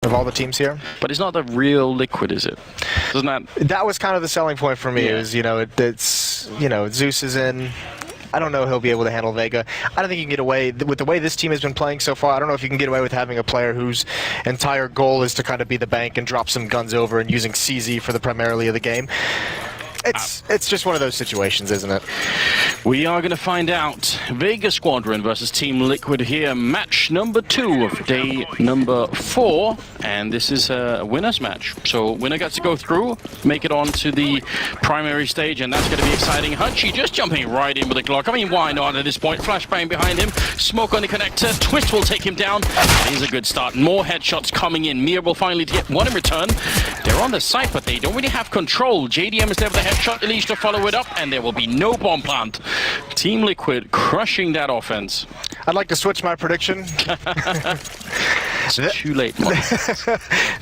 of all the teams here. But it's not the real Liquid, is it? Doesn't that... That was kind of the selling point for me. Yeah. Is it's Zeus is in. I don't know if he'll be able to handle Vega. I don't think you can get away with the way this team has been playing so far. I don't know if you can get away with having a player whose entire goal is to kind of be the bank and drop some guns over and using CZ for the primarily of the game. It's just one of those situations, isn't it? We are going to find out. Vega Squadron versus Team Liquid here. Match number 2 of day number 4. And this is a winner's match. So winner gets to go through, make it on to the primary stage, and that's going to be exciting. Hunchy just jumping right in with a Glock. I mean, why not at this point? Flashbang behind him. Smoke on the connector. Twist will take him down. Here's a good start. More headshots coming in. Mir will finally get one in return. They're on the site, but they don't really have control. JDM is there with the headshot. Elise to follow it up, and there will be no bomb plant. Team Liquid crushing that offense. I'd like to switch my prediction. It's too late, Mike.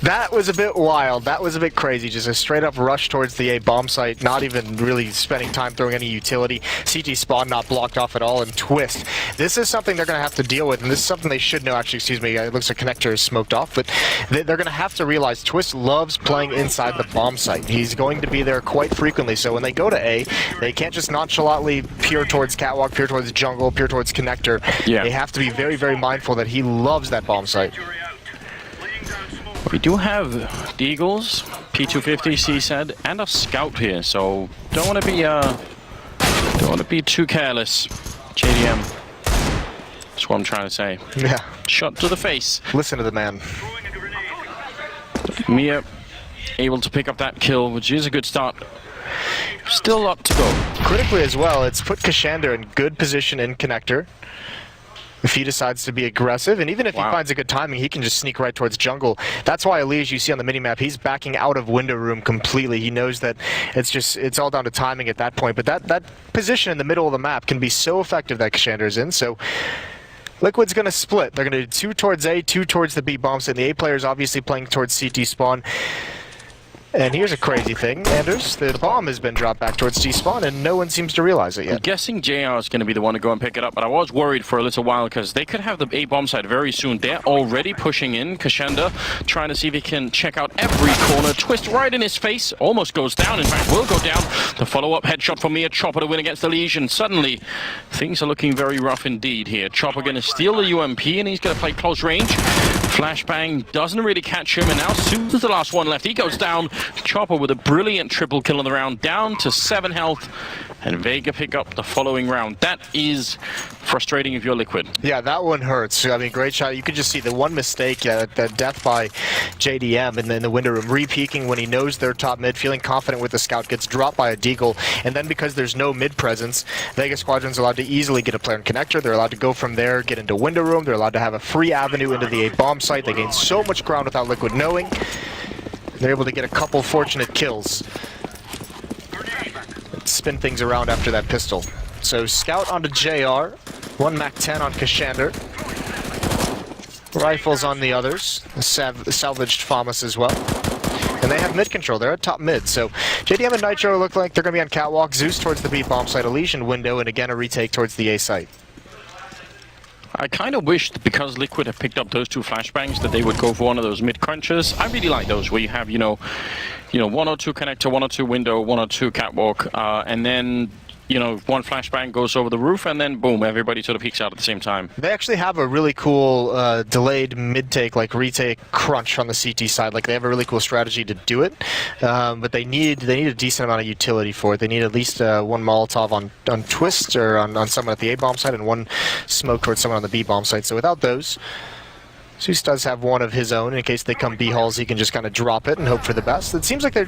That was a bit wild. That was a bit crazy. Just a straight up rush towards the A bomb site, not even really spending time throwing any utility. CT spawn not blocked off at all, and Twist. This is something they're going to have to deal with, and this is something they should know. Actually, excuse me, it looks like Connector is smoked off, but they're going to have to realize Twist loves playing inside the bomb site. He's going to be there quite frequently, so when they go to A, they can't just nonchalantly peer towards Catwalk, peer towards Jungle, peer towards Connector. Yeah. They have to be very, very mindful that he loves that bomb site. We do have the Eagles, P250, C-Said, and a Scout here, so don't want to be too careless. JDM. That's what I'm trying to say. Yeah. Shot to the face. Listen to the man. Mir able to pick up that kill, which is a good start. Still up to go. Critically as well, it's put Kashander in good position in Connector. If he decides to be aggressive, and even if he finds a good timing, he can just sneak right towards Jungle. That's why Elige, you see on the minimap, he's backing out of window room completely. He knows that it's all down to timing at that point. But that position in the middle of the map can be so effective that Kashander's in. So Liquid's going to split. They're going to do 2 towards A, 2 towards the B bombs, and the A player's obviously playing towards CT spawn. And here's a crazy thing, Anders. The bomb has been dropped back towards T-spawn, and no one seems to realize it yet. I'm guessing JR is going to be the one to go and pick it up, but I was worried for a little while because they could have the A bomb site very soon. They're already pushing in. Kashander trying to see if he can check out every corner. Twist right in his face. Almost goes down. In fact, will go down. The follow-up headshot from Mir. Chopper to win against the Legion. Suddenly, things are looking very rough indeed here. Chopper going to steal the UMP, and he's going to play close range. Flashbang doesn't really catch him, and now Sue's the last one left. He goes down. Chopper with a brilliant triple kill on the round, down to 7 health, and Vega pick up the following round. That is frustrating if you're Liquid. Yeah, that one hurts. I mean, great shot. You could just see the one mistake, the death by JDM, and then the window room re-peeking when he knows they're top mid, feeling confident with the scout, gets dropped by a deagle, and then because there's no mid presence, Vega Squadron's allowed to easily get a player in Connector. They're allowed to go from there, get into window room. They're allowed to have a free avenue into the A bomb site. They gain so much ground without Liquid knowing. They're able to get a couple fortunate kills. Spin things around after that pistol. So Scout onto JR, 1 MAC-10 on Kashander. Rifles on the others, salvaged FAMAS as well. And they have mid control, they're at top mid. So JDM and Nitro look like they're going to be on Catwalk, Zeus towards the B bomb site, Elysian window, and again a retake towards the A site. I kind of wished, because Liquid have picked up those 2 flashbangs, that they would go for one of those mid crunches. I really like those where you have, 1 or 2 connector, 1 or 2 window, 1 or 2 catwalk, and then, 1 flashbang goes over the roof, and then boom, everybody sort of peeks out at the same time. They actually have a really cool delayed mid-take, like retake crunch on the CT side. Like they have a really cool strategy to do it, but they need a decent amount of utility for it. They need at least 1 Molotov on Twist or on someone at the A bomb site, and 1 smoke towards someone on the B bomb site. So without those, Zeus does have 1 of his own. In case they come B halls, he can just kind of drop it and hope for the best. It seems like they're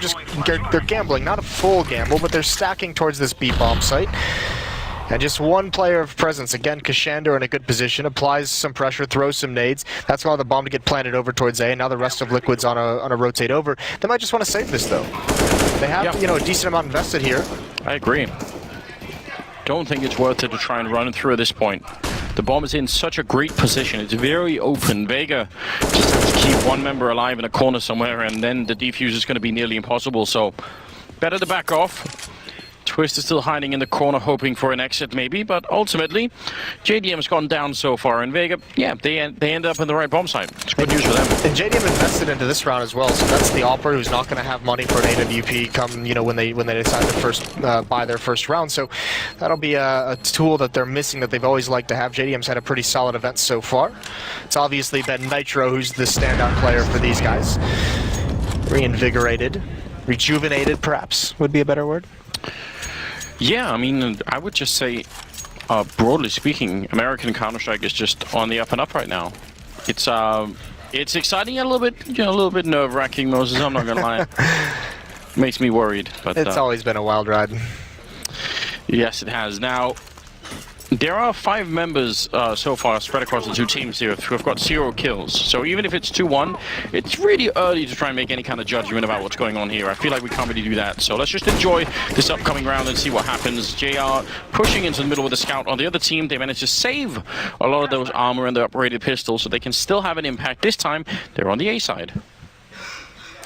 gambling, not a full gamble, but they're stacking towards this B bomb site. And just 1 player of presence. Again, Kashander in a good position, applies some pressure, throws some nades. That's allowed the bomb to get planted over towards A, and now the rest of Liquid's on a rotate over. They might just want to save this though. They have a decent amount invested here. I agree. Don't think it's worth it to try and run through at this point. The bomb is in such a great position. It's very open. Vega just has to keep 1 member alive in a corner somewhere, and then the defuse is going to be nearly impossible. So better to back off. Twist is still hiding in the corner, hoping for an exit maybe, but ultimately, JDM's gone down so far, and Vega, yeah, they end up in the right bomb site. It's good news for them. And JDM invested into this round as well, so that's the Opera who's not going to have money for an AWP come, when they decide to first buy their first round. So that'll be a tool that they're missing that they've always liked to have. JDM's had a pretty solid event so far. It's obviously been Nitro who's the standout player for these guys. Reinvigorated, rejuvenated, perhaps would be a better word. Yeah, I mean, I would just say, broadly speaking, American Counter-Strike is just on the up and up right now. It's exciting and a little bit nerve-wracking, Moses. I'm not gonna lie. Makes me worried, but it's always been a wild ride. Yes, it has. Now, there are 5 members so far spread across the 2 teams here who have got 0 kills. So even if it's 2-1, it's really early to try and make any kind of judgment about what's going on here. I feel like we can't really do that. So let's just enjoy this upcoming round and see what happens. JR pushing into the middle with the scout. On the other team, they managed to save a lot of those armor and the uprated pistols, so they can still have an impact. This time, they're on the A side.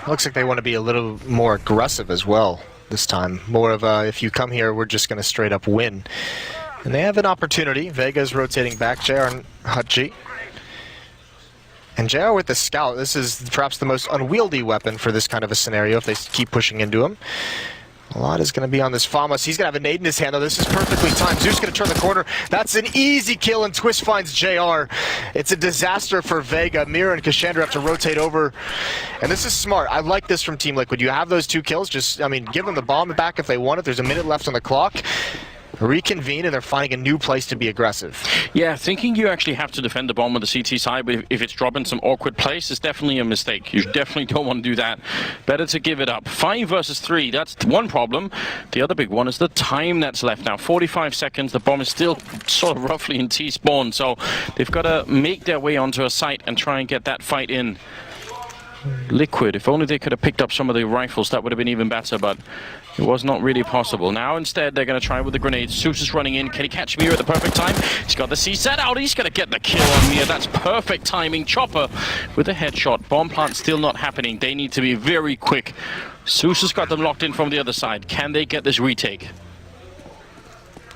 Looks like they want to be a little more aggressive as well this time. More of a, if you come here, we're just going to straight up win. And they have an opportunity. Vega's rotating back, JR and Hutji. And JR with the scout, this is perhaps the most unwieldy weapon for this kind of a scenario if they keep pushing into him. A lot is going to be on this Famos. He's going to have a nade in his hand, though. This is perfectly timed. Zeus going to turn the corner. That's an easy kill, and Twist finds JR. It's a disaster for Vega. Mira and Cassandra have to rotate over. And this is smart. I like this from Team Liquid. You have those 2 kills. Just, I mean, give them the bomb back if they want it. There's a minute left on the clock. Reconvene, and they're finding a new place to be aggressive. Yeah, thinking you actually have to defend the bomb on the CT side, but if it's dropping some awkward place, it's definitely a mistake. You definitely don't want to do that. Better to give it up. 5 versus 3, that's one problem. The other big one is the time that's left now. 45 seconds, the bomb is still sort of roughly in T-spawn, so they've got to make their way onto a site and try and get that fight in. Liquid, if only they could have picked up some of the rifles, that would have been even better, but it was not really possible. Now instead they're going to try with the grenades. Zeus is running in. Can he catch Mira at the perfect time? He's got the CZ out. He's going to get the kill on Mira. That's perfect timing. Chopper with a headshot. Bomb plant still not happening. They need to be very quick. Zeus has got them locked in from the other side. Can they get this retake?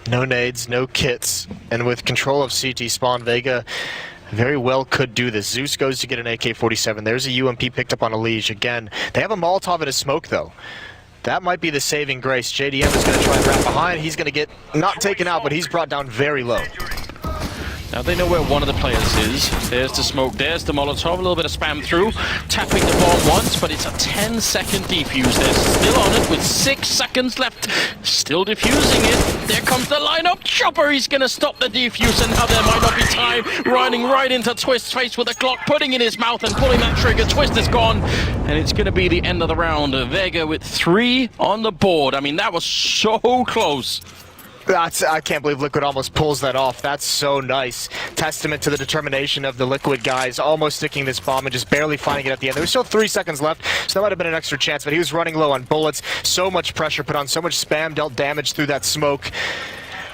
No nades, no kits, and with control of CT spawn, Vega very well could do this. Zeus goes to get an AK-47. There's a UMP picked up on a Liege. Again, they have a Molotov and a smoke, though. That might be the saving grace. JDM is going to try and wrap behind. He's going to get, not taken out, but he's brought down very low. Now they know where one of the players is. There's the smoke, there's the Molotov, a little bit of spam through. Tapping the bomb once, but it's a 10-second defuse. They're still on it with 6 seconds left. Still defusing it. There comes the lineup. Chopper, he's going to stop the defuse, and now there might not be time. Running right into Twist's face with a Glock, putting in his mouth and pulling that trigger. Twist is gone, and it's going to be the end of the round. Vega with 3 on the board. I mean, that was so close. I can't believe Liquid almost pulls that off. That's so nice. Testament to the determination of the Liquid guys, almost sticking this bomb and just barely finding it at the end. There was still 3 seconds left, so that might have been an extra chance, but he was running low on bullets. So much pressure put on, so much spam dealt damage through that smoke.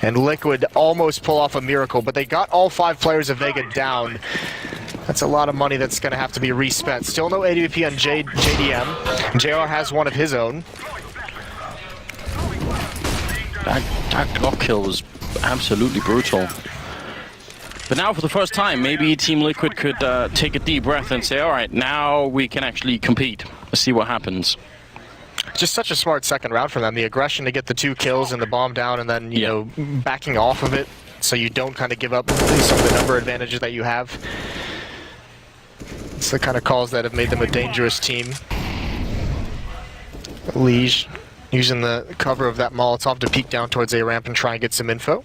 And Liquid almost pull off a miracle, but they got all 5 players of Vega down. That's a lot of money that's going to have to be respent. Still no AWP on JDM. JR has one of his own. That Glock kill was absolutely brutal. But now for the first time, maybe Team Liquid could take a deep breath and say, all right, now we can actually compete. Let's see what happens. Just such a smart second round for them. The aggression to get the 2 kills and the bomb down, and then, you know, backing off of it so you don't kind of give up some of the number advantages that you have. It's the kind of calls that have made them a dangerous team. Liege using the cover of that Molotov to peek down towards A ramp and try and get some info.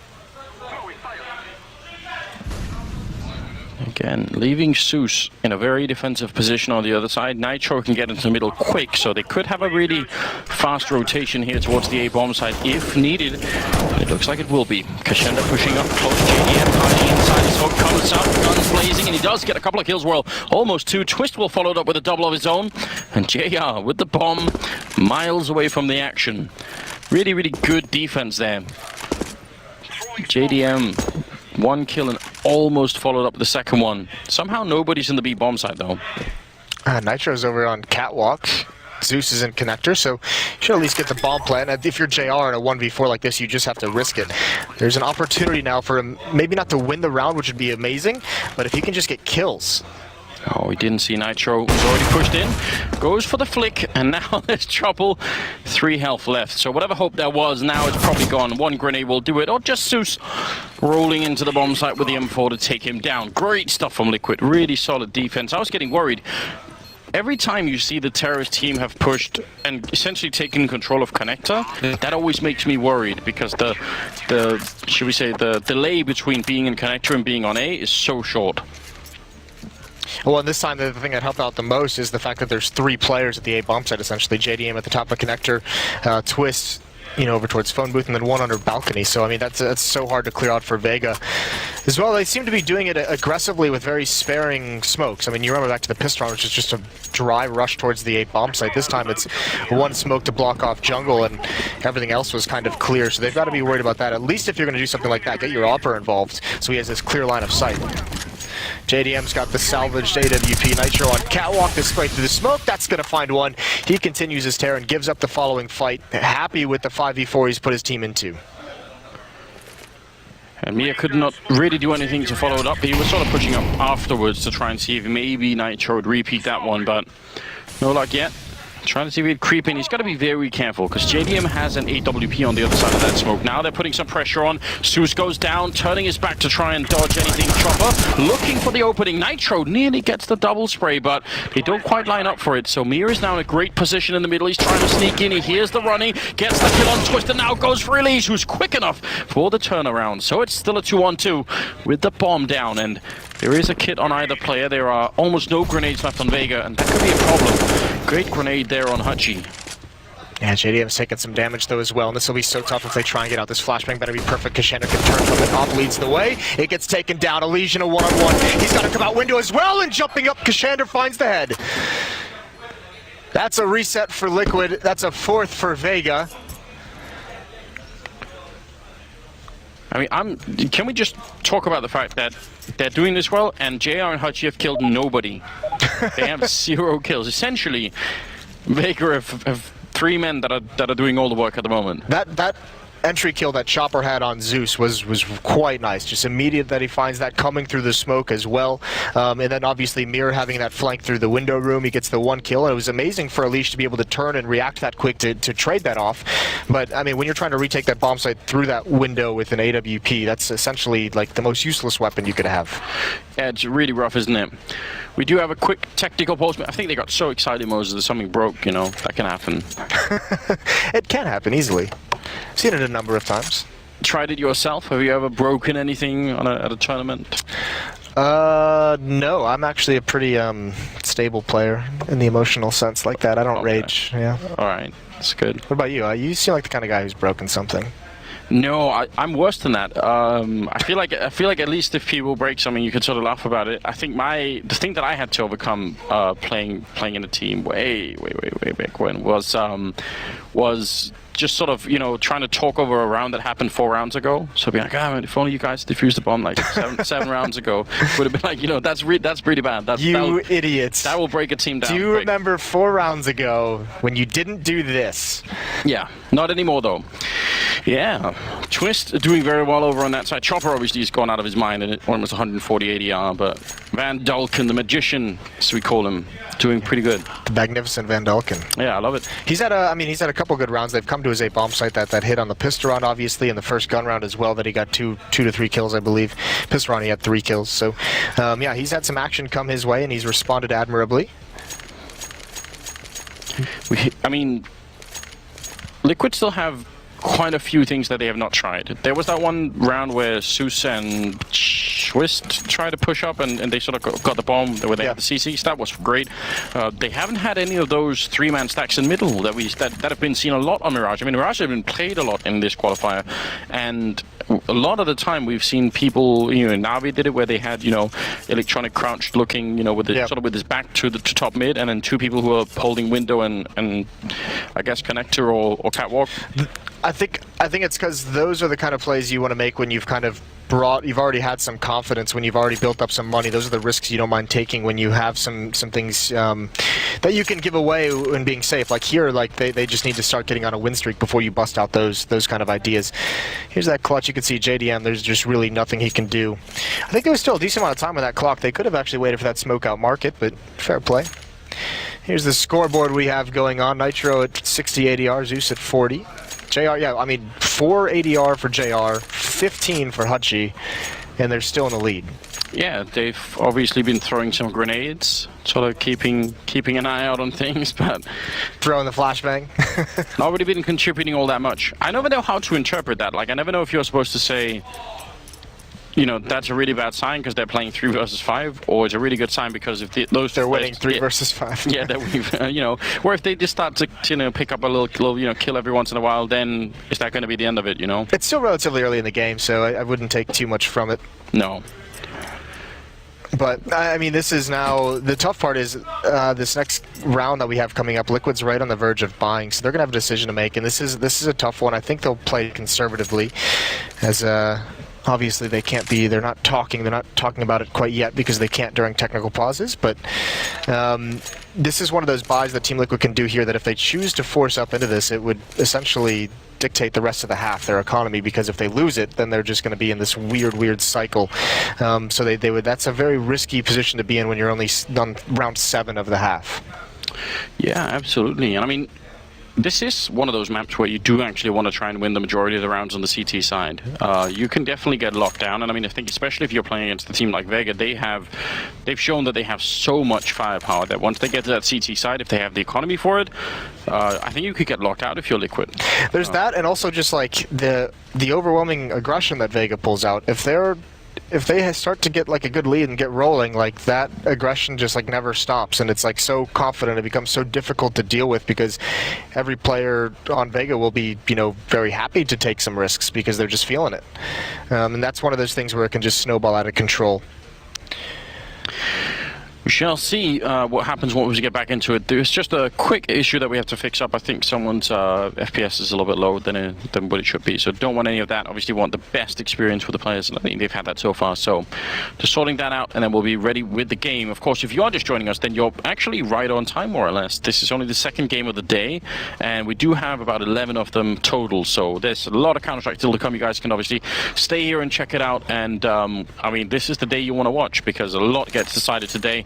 Again, leaving Zeus in a very defensive position on the other side. Nitro can get into the middle quick, so they could have a really fast rotation here towards the A-bomb side if needed. It looks like it will be. Cassandra pushing up close. JDM hiding inside. His hook comes up, guns blazing, and he does get a couple of kills. Well, almost 2. Twist will follow it up with a double of his own. And JR with the bomb, miles away from the action. Really, really good defense there. JDM, 1 kill and almost followed up with the second one. Somehow nobody's in the B-bomb side, though. Nitro's over on Catwalk. Zeus is in connector, so you should at least get the bomb plant. And if you're JR in a 1v4 like this, you just have to risk it. There's an opportunity now for him, maybe not to win the round, which would be amazing, but if he can just get kills. Oh, he didn't see Nitro. He's already pushed in. Goes for the flick, and now there's trouble. 3 health left. So whatever hope there was, now it's probably gone. 1 grenade will do it. Or just Zeus rolling into the bomb site with the M4 to take him down. Great stuff from Liquid. Really solid defense. I was getting worried. Every time you see the terrorist team have pushed and essentially taken control of Connector, that always makes me worried because the should we say, the delay between being in Connector and being on A is so short. Well, and this time the thing that helped out the most is the fact that there's 3 players at the A bomb site, essentially. JDM at the top of connector, Twist, over towards phone booth, and then 1 under balcony. So, I mean, that's so hard to clear out for Vega. As well, they seem to be doing it aggressively with very sparing smokes. I mean, you remember back to the pistol round, which is just a dry rush towards the A bomb site. This time it's 1 smoke to block off jungle, and everything else was kind of clear. So they've got to be worried about that. At least if you're going to do something like that, get your opera involved so he has this clear line of sight. JDM's got the salvaged AWP. Nitro on catwalk this way through the smoke. That's going to find one. He continues his tear and gives up the following fight. Happy with the 5v4 he's put his team into. And Mia could not really do anything to follow it up. He was sort of pushing up afterwards to try and see if maybe Nitro would repeat that one, but no luck yet. Trying to see if he'd creep in. He's got to be very careful because JDM has an AWP on the other side of that smoke. Now they're putting some pressure on. Zeus goes down, turning his back to try and dodge anything. Chopper looking for the opening. Nitro nearly gets the double spray, but they don't quite line up for it. So Mir is now in a great position in the middle. He's trying to sneak in. He hears the running, gets the kill on Twist, and now goes for Elise, who's quick enough for the turnaround. So it's still a 2-on-2 with the bomb down, and there is a kit on either player. There are almost no grenades left on Vega, and that could be a problem. Great grenade there on Hutchie. Yeah, JDM's taking some damage though as well, and this will be so tough if they try and get out this flashbang. Better be perfect. Kashanda can turn from it. Op leads the way. It gets taken down. Elysian a 1-on-1. He's got to come out window as well, and jumping up, Kashanda finds the head. That's a reset for Liquid. That's a 4th for Vega. I mean, can we just talk about the fact that they're doing this well, and JR and Hutchie have killed nobody. They have 0 kills. Essentially, Vega have 3 men that are doing all the work at the moment. That entry kill that Chopper had on Zeus was quite nice. Just immediate that he finds that coming through the smoke as well. And then obviously Mir having that flank through the window room. He gets the 1 kill. And it was amazing for Elish to be able to turn and react that quick to trade that off. But I mean, when you're trying to retake that bomb site through that window with an AWP, that's essentially like the most useless weapon you could have. Yeah, it's really rough, isn't it? We do have a quick technical pause. I think they got so excited, Moses, that something broke, that can happen. It can happen easily. I've seen it a number of times. Tried it yourself? Have you ever broken anything at a tournament? No, I'm actually a pretty stable player in the emotional sense like that. I don't rage. Yeah. All right, that's good. What about you? You seem like the kind of guy who's broken something. No, I'm worse than that. I feel like at least if people break something, you could sort of laugh about it. I think the thing that I had to overcome playing in a team way back when was just sort of, trying to talk over a round that happened 4 rounds ago. So be like, if only you guys defused the bomb like seven rounds ago, would have been like, that's pretty bad. You idiots. That will break a team down. Do you remember 4 rounds ago when you didn't do this? Yeah, not anymore though. Yeah, Twist doing very well over on that side. Chopper obviously has gone out of his mind and almost 140 ADR, but Van Dulken, the magician, as we call him, doing pretty good. The magnificent Van Dulken. Yeah, I love it. He's had a couple good rounds. They've come to his A bomb site that hit on the pistol round, obviously, in the first gun round as well, that he got 2 to 3 kills, I believe. Pistol round, he had 3 kills. So, yeah, he's had some action come his way, and he's responded admirably. Liquid still have quite a few things that they have not tried. There was that one round where Zeus and Twist tried to push up and they sort of got the bomb where they had the CCs. That was great. They haven't had any of those 3-man stacks in middle that have been seen a lot on Mirage. I mean, Mirage have been played a lot in this qualifier, and a lot of the time we've seen people, Na'Vi did it where they had, electronic crouched looking, with sort of with his back to the top mid, and then 2 people who are holding window and I guess connector or catwalk. I think it's because those are the kind of plays you want to make when you've kind of already had some confidence, when you've already built up some money. Those are the risks you don't mind taking when you have some things that you can give away when being safe. Like here, like they just need to start getting on a win streak before you bust out those kind of ideas. Here's that clutch. You can see JDM. There's just really nothing he can do. I think there was still a decent amount of time with that clock. They could have actually waited for that smoke out market, but fair play. Here's the scoreboard we have going on. Nitro at 60 ADR, Zeus at 40. JR, yeah, I mean, 4 ADR for JR, 15 for Hutchie, and they're still in the lead. Yeah, they've obviously been throwing some grenades, sort of keeping an eye out on things, but throwing the flashbang. not really been contributing all that much. I never know how to interpret that. Like, I never know if you're supposed to say, you know, that's a really bad sign because they're playing 3 versus 5, or it's a really good sign because if they're winning 3 versus 5. Yeah, that we've, you know, or if they just start to, you know, pick up a little, you know, kill every once in a while, then is that going to be the end of it, you know? It's still relatively early in the game, so I wouldn't take too much from it. No. But, I mean, this is now, the tough part is this next round that we have coming up, Liquid's right on the verge of buying, so they're going to have a decision to make, and this is a tough one. I think they'll play conservatively, as obviously they're not talking about it quite yet because they can't during technical pauses, but this is one of those buys that Team Liquid can do here that if they choose to force up into this, it would essentially dictate the rest of the half, their economy, because if they lose it, then they're just going to be in this weird cycle. So they would. That's a very risky position to be in when you're only on round 7 of the half. Yeah, absolutely. And I mean, this is one of those maps where you do actually want to try and win the majority of the rounds on the CT side. You can definitely get locked down, and I mean, I think especially if you're playing against a team like Vega, they've shown that they have so much firepower that once they get to that CT side, if they have the economy for it, I think you could get locked out if you're Liquid. There's that, and also just like the overwhelming aggression that Vega pulls out. If they start to get like a good lead and get rolling, like that aggression just like never stops, and it's like so confident, it becomes so difficult to deal with because every player on Vega will be, you know, very happy to take some risks because they're just feeling it, and that's one of those things where it can just snowball out of control. We shall see what happens once we get back into it. There's just a quick issue that we have to fix up. I think someone's FPS is a little bit lower than what it should be, so don't want any of that. Obviously want the best experience for the players, and I think they've had that so far, so just sorting that out, and then we'll be ready with the game. Of course, if you are just joining us, then you're actually right on time, more or less. This is only the second game of the day, and we do have about 11 of them total, so there's a lot of Counter-Strike still to come. You guys can obviously stay here and check it out, and I mean, this is the day you want to watch because a lot gets decided today.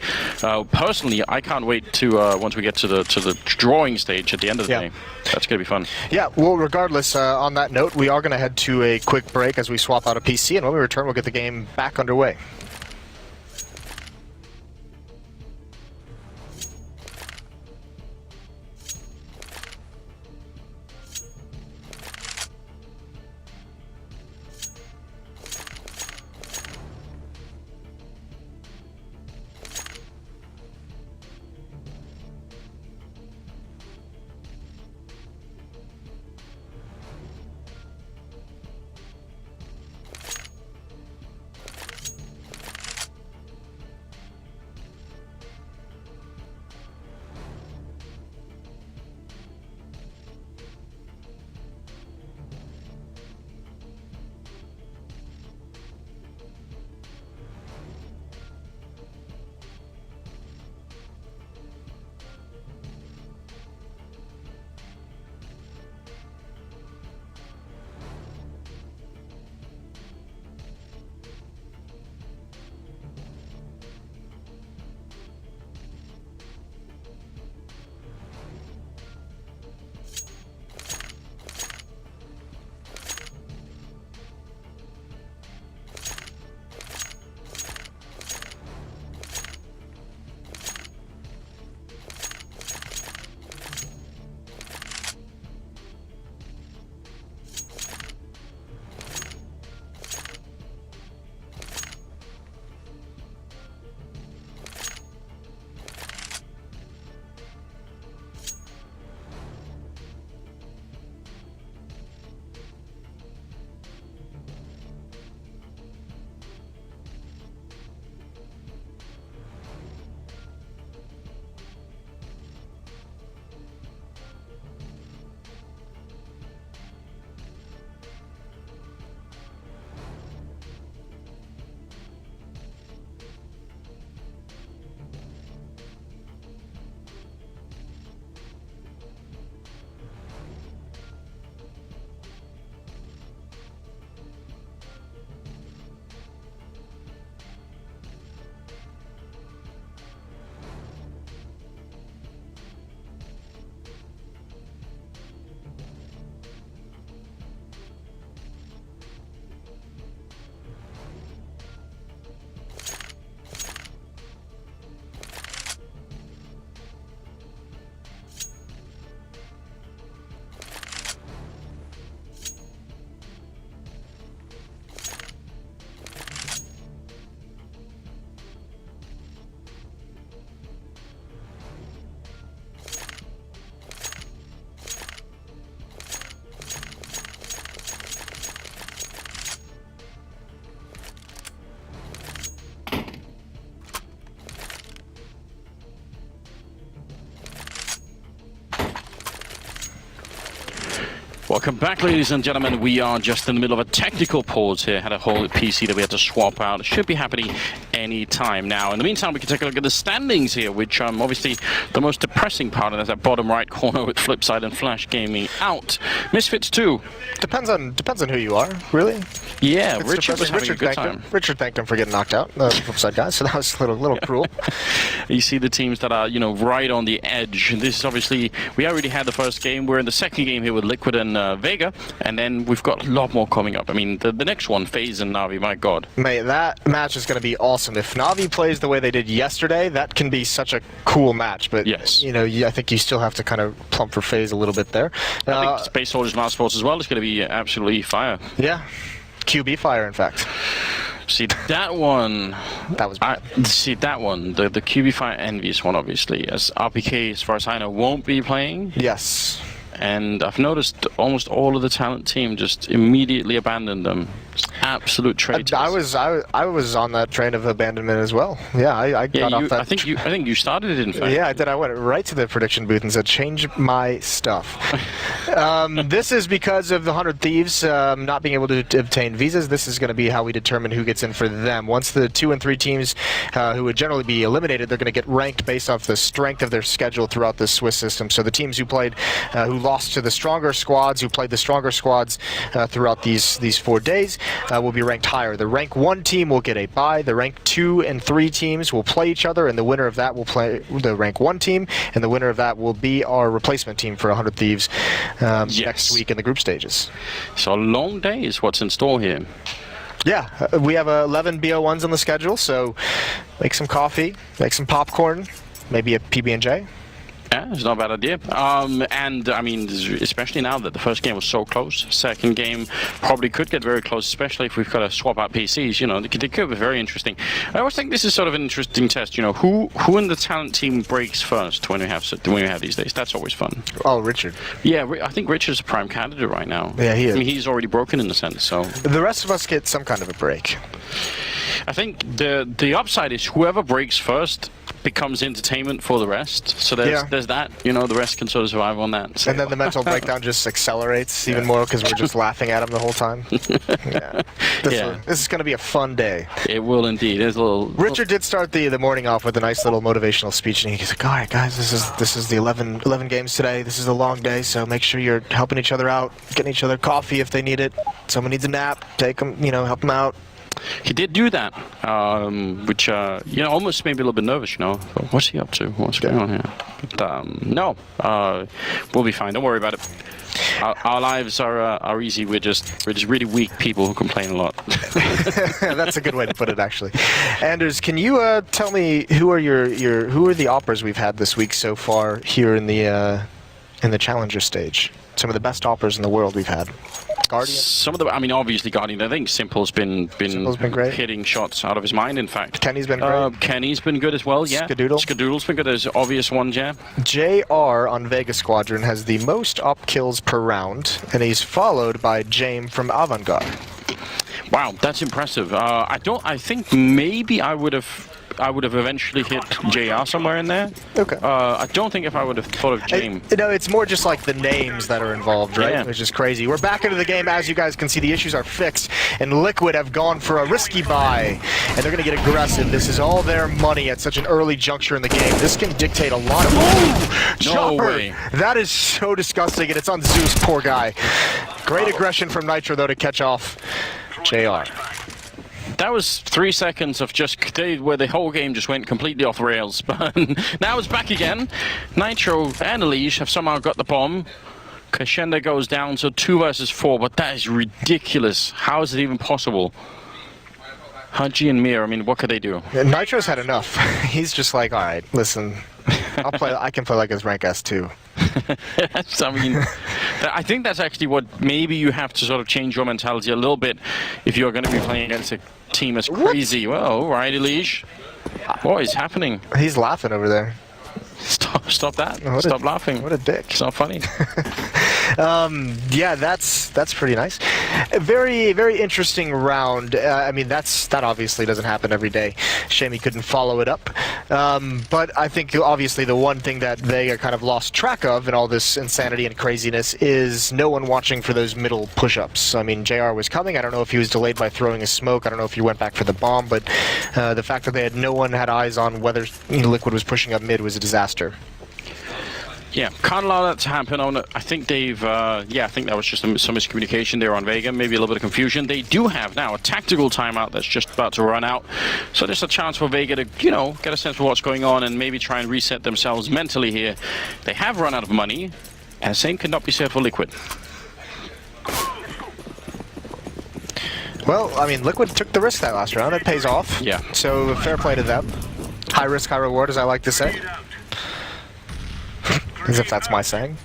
Personally, I can't wait to once we get to the drawing stage at the end of the day. That's going to be fun. Yeah, well, regardless, on that note, we are going to head to a quick break as we swap out a PC, and when we return, we'll get the game back underway. Welcome back, ladies and gentlemen. We are just in the middle of a technical pause here. Had a whole PC that we had to swap out. It should be happening any time now. In the meantime, we can take a look at the standings here, which obviously the most depressing part of that bottom right corner with Flipside and Flash Gaming out. Misfits 2. Depends on who you are, really. Yeah, It's Richard was having a good thanked time. him. Richard thanked him for getting knocked out, the Flipside guy, so that was a little cruel. You see the teams that are, right on the edge. This is obviously, we already had the first game. We're in the second game here with Liquid and Vega, and then we've got a lot more coming up. I mean, the next one, FaZe and Na'Vi, my God. Mate, that match is going to be awesome. If Na'Vi plays the way they did yesterday, that can be such a cool match. But, Yes. I think you still have to kind of plump for FaZe a little bit there. I think Space Soldiers Mouse Sports as well is going to be absolutely fire. Yeah. QB fire, in fact. See, that one... That was bad. See, that one, the QB Fire Envious one, obviously, as RPK, as far as I know, won't be playing. Yes. And I've noticed almost all of the talent team just immediately abandoned them. Just absolute traitors. I was on that train of abandonment as well. Yeah, I got off that. I think you started it, in fact. Yeah, I did. I went right to the prediction booth and said, change my stuff. This is because of the 100 Thieves not being able to obtain visas. This is going to be how we determine who gets in for them. Once the 2 and 3 teams who would generally be eliminated, they're going to get ranked based off the strength of their schedule throughout the Swiss system. So the teams who played, who lost to the stronger squads, who played the stronger squads throughout these 4 days, will be ranked higher. The rank 1 team will get a bye. The rank 2 and 3 teams will play each other, and the winner of that will play the rank 1 team, and the winner of that will be our replacement team for 100 Thieves next week in the group stages. So a long day is what's in store here. Yeah, we have 11 BO1s on the schedule, so make some coffee, make some popcorn, maybe a PB&J. Yeah, it's not a bad idea. And, I mean, especially now that the first game was so close, second game probably could get very close, especially if we've got to swap out PCs, they could be very interesting. I always think this is sort of an interesting test, who in the talent team breaks first when we have these days. That's always fun. Oh, Richard. Yeah, I think Richard's a prime candidate right now. Yeah, he is. I mean, he's already broken in a sense, so... The rest of us get some kind of a break. I think the upside is whoever breaks first becomes entertainment for the rest. So there's that, the rest can sort of survive on that. So. And then the mental breakdown just accelerates even more because we're just laughing at him the whole time. This is going to be a fun day. It will indeed. There's a little. Richard did start the morning off with a nice little motivational speech, and he's like, "All right, guys, this is the 11 games today. This is a long day, so make sure you're helping each other out, getting each other coffee if they need it. Someone needs a nap, take them, help them out." He did do that, which almost made me a little bit nervous. What's he up to? What's going on here? But we'll be fine. Don't worry about it. Our lives are easy. We're just really weak people who complain a lot. That's a good way to put it, actually. Anders, can you tell me who are the operas we've had this week so far here in the Challenger stage? Some of the best operas in the world we've had. Guardian? Some of them, obviously Guardian. I think Simple's been great. Hitting shots out of his mind, in fact. Kenny's been great. Kenny's been good as well, yeah. Skadoodle's been good as obvious ones, yeah. JR on Vega Squadron has the most op kills per round, and he's followed by James from Avantgarde. Wow, that's impressive. I think maybe I would have eventually hit JR somewhere in there. Okay. I don't think if I would have thought of James. It's more just like the names that are involved, right? Yeah. Which is crazy. We're back into the game. As you guys can see, the issues are fixed, and Liquid have gone for a risky buy, and they're going to get aggressive. This is all their money at such an early juncture in the game. This can dictate a lot of... No Chopper! way. That is so disgusting, and it's on Zeus, poor guy. Great aggression from Nitro, though, to catch off JR. That was 3 seconds of where the whole game just went completely off rails. But now it's back again. Nitro and Elish have somehow got the bomb. Crescendo goes down to 2 versus 4, but that is ridiculous. How is it even possible? Haji and Mir, what could they do? Yeah, Nitro's had enough. He's just like, all right, listen, I can play like his rank S2. I think that's actually what maybe you have to sort of change your mentality a little bit if you're going to be playing against a team as crazy. Well, all right, Elish. What is happening? He's laughing over there. Stop that. Stop laughing. What a dick. It's not funny. Yeah, that's pretty nice. A very, very interesting round. That obviously doesn't happen every day. Shame he couldn't follow it up. But I think obviously the one thing that Vega kind of lost track of in all this insanity and craziness is no one watching for those middle push-ups. I mean, JR was coming. I don't know if he was delayed by throwing a smoke. I don't know if he went back for the bomb, but the fact that they had no one had eyes on whether Liquid was pushing up mid was a disaster. Yeah, can't allow that to happen. I think they've, I think that was just some miscommunication there on Vega, maybe a little bit of confusion. They do have now a tactical timeout that's just about to run out. So there's a chance for Vega to, get a sense of what's going on and maybe try and reset themselves mentally here. They have run out of money, and the same cannot be said for Liquid. Well, I mean, Liquid took the risk that last round. It pays off. Yeah. So fair play to them. High risk, high reward, as I like to say. As if that's my saying.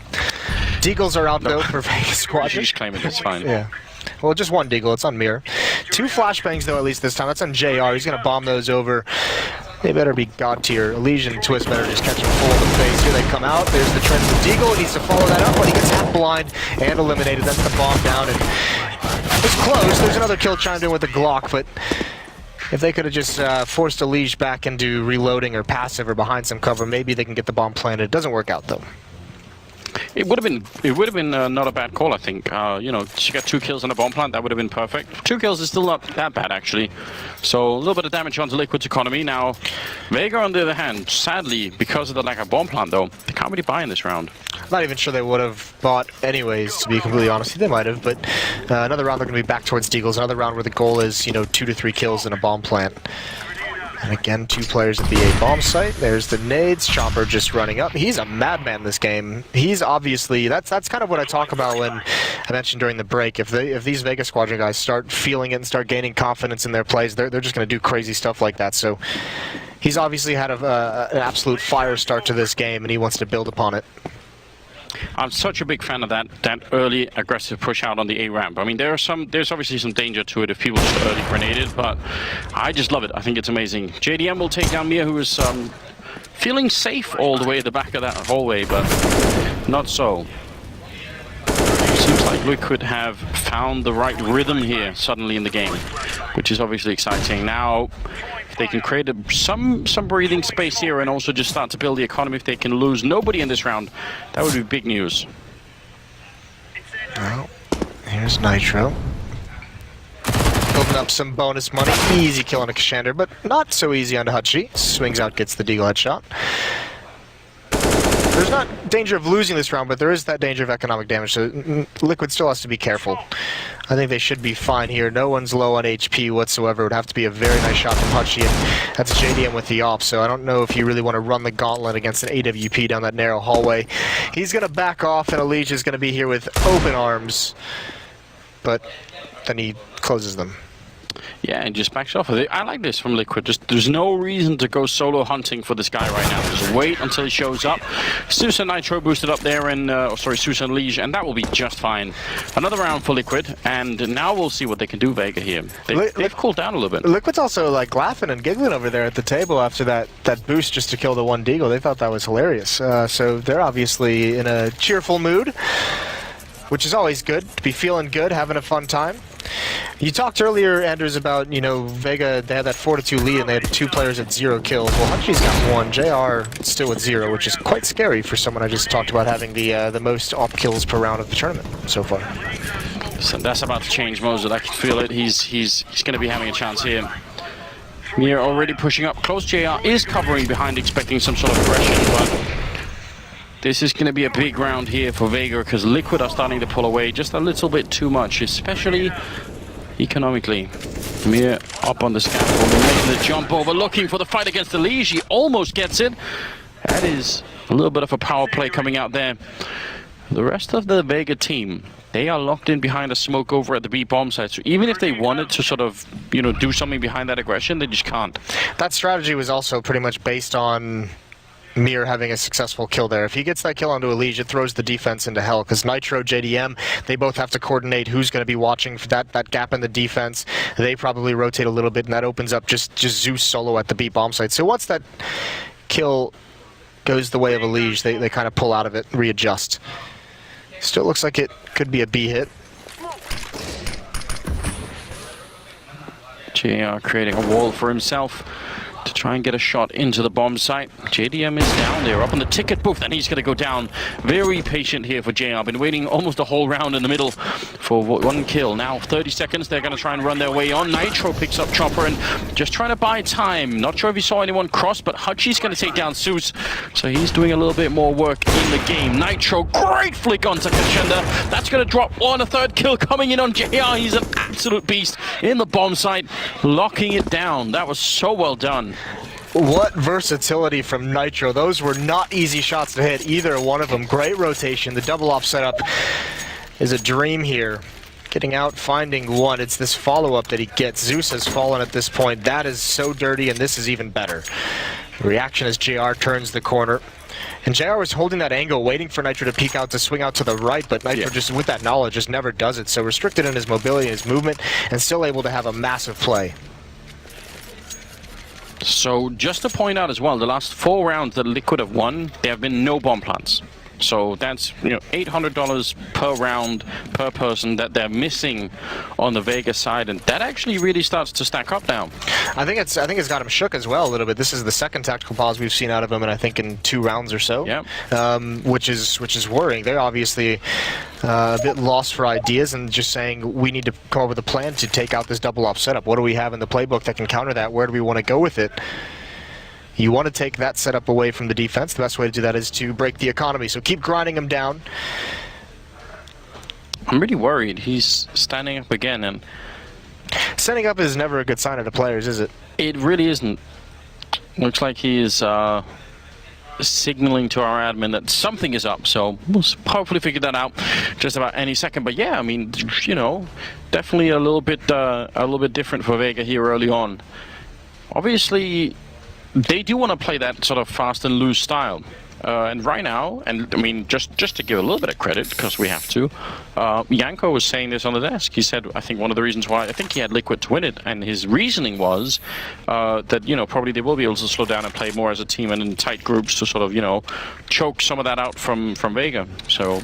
Deagles are out, though, for Vegas Squadron. Just claim it, it's fine. Yeah. Well, just one Deagle. It's on Mir. 2 flashbangs, though, at least this time. That's on JR. He's going to bomb those over. They better be god tier. Elysian and Twist better just catch him full in the face. Here they come out. There's the trend from Deagle. He needs to follow that up, but he gets half blind and eliminated. That's the bomb down. And it's close. There's another kill chimed in with the Glock, but if they could have just forced Elige back into reloading or passive or behind some cover, maybe they can get the bomb planted. It doesn't work out, though. It would have been not a bad call, I think. She got 2 kills on a bomb plant. That would have been perfect. 2 kills is still not that bad, actually. So a little bit of damage onto Liquid's economy. Now, Vega, on the other hand, sadly, because of the lack of bomb plant, though, they can't really buy in this round. I'm not even sure they would have bought anyways, to be completely honest. They might have, but another round they're going to be back towards Deagles. Another round where the goal is, 2 to 3 kills in a bomb plant. And again, 2 players at the A bomb site. There's the nades. Chopper just running up. He's a madman this game. He's obviously, that's kind of what I talk about when I mentioned during the break. If these Vegas Squadron guys start feeling it and start gaining confidence in their plays, they're just going to do crazy stuff like that. So he's obviously had an absolute fire start to this game, and he wants to build upon it. I'm such a big fan of that early aggressive push out on the A ramp. I mean, there's obviously some danger to it if people just early grenaded, but I just love it. I think it's amazing. JDM will take down Mir, who is feeling safe all the way at the back of that hallway, but not so. Seems like Liquid have found the right rhythm here suddenly in the game, which is obviously exciting. Now, if they can create some breathing space here and also just start to build the economy, if they can lose nobody in this round, that would be big news. Well, here's Nitro. Building up some bonus money. Easy kill on a Kashander, but not so easy on Hutchie. Swings out, gets the Deagle headshot. There's not danger of losing this round, but there is that danger of economic damage, so Liquid still has to be careful. I think they should be fine here. No one's low on HP whatsoever. It would have to be a very nice shot from Hutchie, and that's JDM with the op, so I don't know if you really want to run the gauntlet against an AWP down that narrow hallway. He's going to back off, and Elige is going to be here with open arms, but then he closes them. Yeah, and just backs off. I like this from Liquid. There's no reason to go solo hunting for this guy right now. Just wait until he shows up. Zeus and Nitro boosted up there, and Zeus and Liege, and that will be just fine. Another round for Liquid, and now we'll see what they can do, Vega here. They've cooled down a little bit. Liquid's also like laughing and giggling over there at the table after that boost just to kill the one Deagle. They thought that was hilarious. So they're obviously in a cheerful mood, which is always good. To be feeling good, having a fun time. You talked earlier, Anders, about, Vega, they had that 4-2 lead and they had 2 players at 0 kills. Well, Hutchie's got 1, JR still at 0, which is quite scary for someone I just talked about having the most op kills per round of the tournament so far. So that's about to change, Moses. I can feel it. He's going to be having a chance here. Mir already pushing up close. JR is covering behind, expecting some sort of aggression, but this is going to be a big round here for Vega because Liquid are starting to pull away just a little bit too much, especially economically. Mir up on the scaffold, making the jump over, looking for the fight against the Liege. He almost gets it. That is a little bit of a power play coming out there. The rest of the Vega team, they are locked in behind a smoke over at the B bomb site. So even if they wanted to sort of, do something behind that aggression, they just can't. That strategy was also pretty much based on Mir having a successful kill there. If he gets that kill onto Elige, it throws the defense into hell, because Nitro, JDM, they both have to coordinate who's going to be watching for that gap in the defense. They probably rotate a little bit, and that opens up just Zeus solo at the B bomb site. So once that kill goes the way of Elige, they kind of pull out of it, readjust. Still looks like it could be a B hit. JR creating a wall for himself. to try and get a shot into the bomb site. JDM is down there, up on the ticket booth, and he's going to go down. Very patient here for JR. Been waiting almost a whole round in the middle for one kill. Now 30 seconds, they're going to try and run their way on. Nitro picks up Chopper and just trying to buy time. Not sure if he saw anyone cross, but Hutchie's going to take down Zeus. So he's doing a little bit more work in the game. Nitro, great flick onto Kashenda. That's going to drop one. A third kill coming in on JR. He's an absolute beast in the bomb site, locking it down. That was so well done. What versatility from Nitro. Those were not easy shots to hit, either one of them. Great rotation. The double off setup is a dream here. Getting out, finding one. It's this follow-up that he gets. Zeus has fallen at this point. That is so dirty, and this is even better. Reaction as JR turns the corner. And JR was holding that angle, waiting for Nitro to peek out, to swing out to the right, but Nitro just, with that knowledge, just never does it. So restricted in his mobility and his movement, and still able to have a massive play. So just to point out as well, the last 4 rounds that Liquid have won, there have been no bomb plants. So that's, you know, $800 per round per person that they're missing on the Vega side, and that actually really starts to stack up now. I think it's got him shook as well a little bit. This is the second tactical pause we've seen out of him, and I think in 2 rounds or so. Yeah. Which is worrying. They're obviously a bit lost for ideas and just saying we need to come up with a plan to take out this double off setup. What do we have in the playbook that can counter that? Where do we want to go with it? You want to take that setup away from the defense. The best way to do that is to break the economy. So keep grinding him down. I'm really worried. He's standing up again, and Standing up is never a good sign of the players, is it? it really isn't. Looks like he is signaling to our admin that something is up, so we'll hopefully figure that out just about any second. But yeah, I mean, you know, definitely a little bit different for Vega here early on. Obviously, they do want to play that sort of fast and loose style. And right now, and I mean, just to give a little bit of credit, because we have to, Yanko was saying this on the desk. He said, I think one of the reasons why, I think he had Liquid to win it, and his reasoning was that, you know, probably they will be able to slow down and play more as a team and in tight groups to sort of, you know, choke some of that out from Vega. So,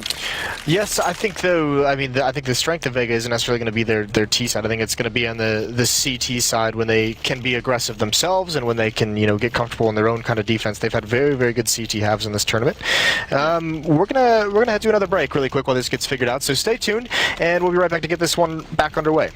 yes, I think though, I mean, I think the strength of Vega isn't necessarily going to be their T side. I think it's going to be on the CT side when they can be aggressive themselves and when they can, you know, get comfortable in their own kind of defense. They've had very, very good CT halves in this tournament. We're gonna head to another break really quick while this gets figured out. So stay tuned, and we'll be right back to get this one back underway.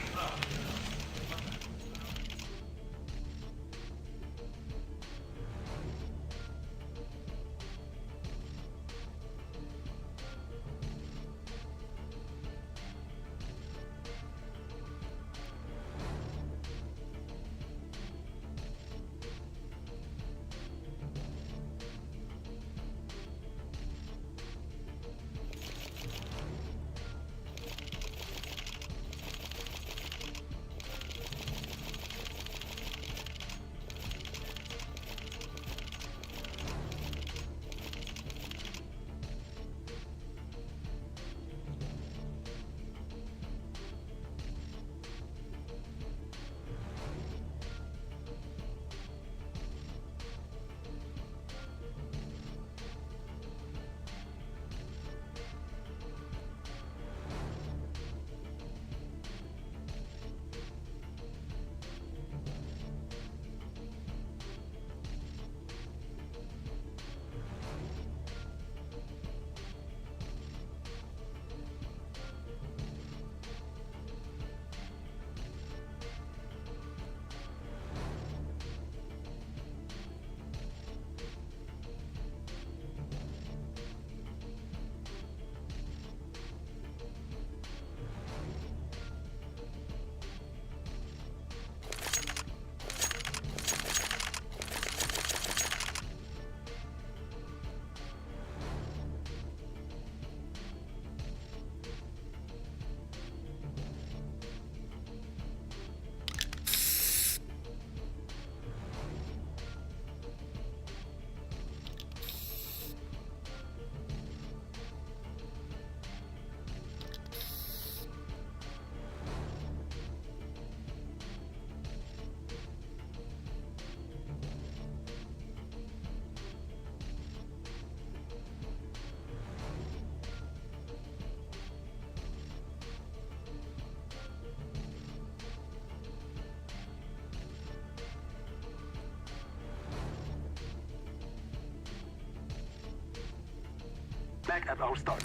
Back at our start.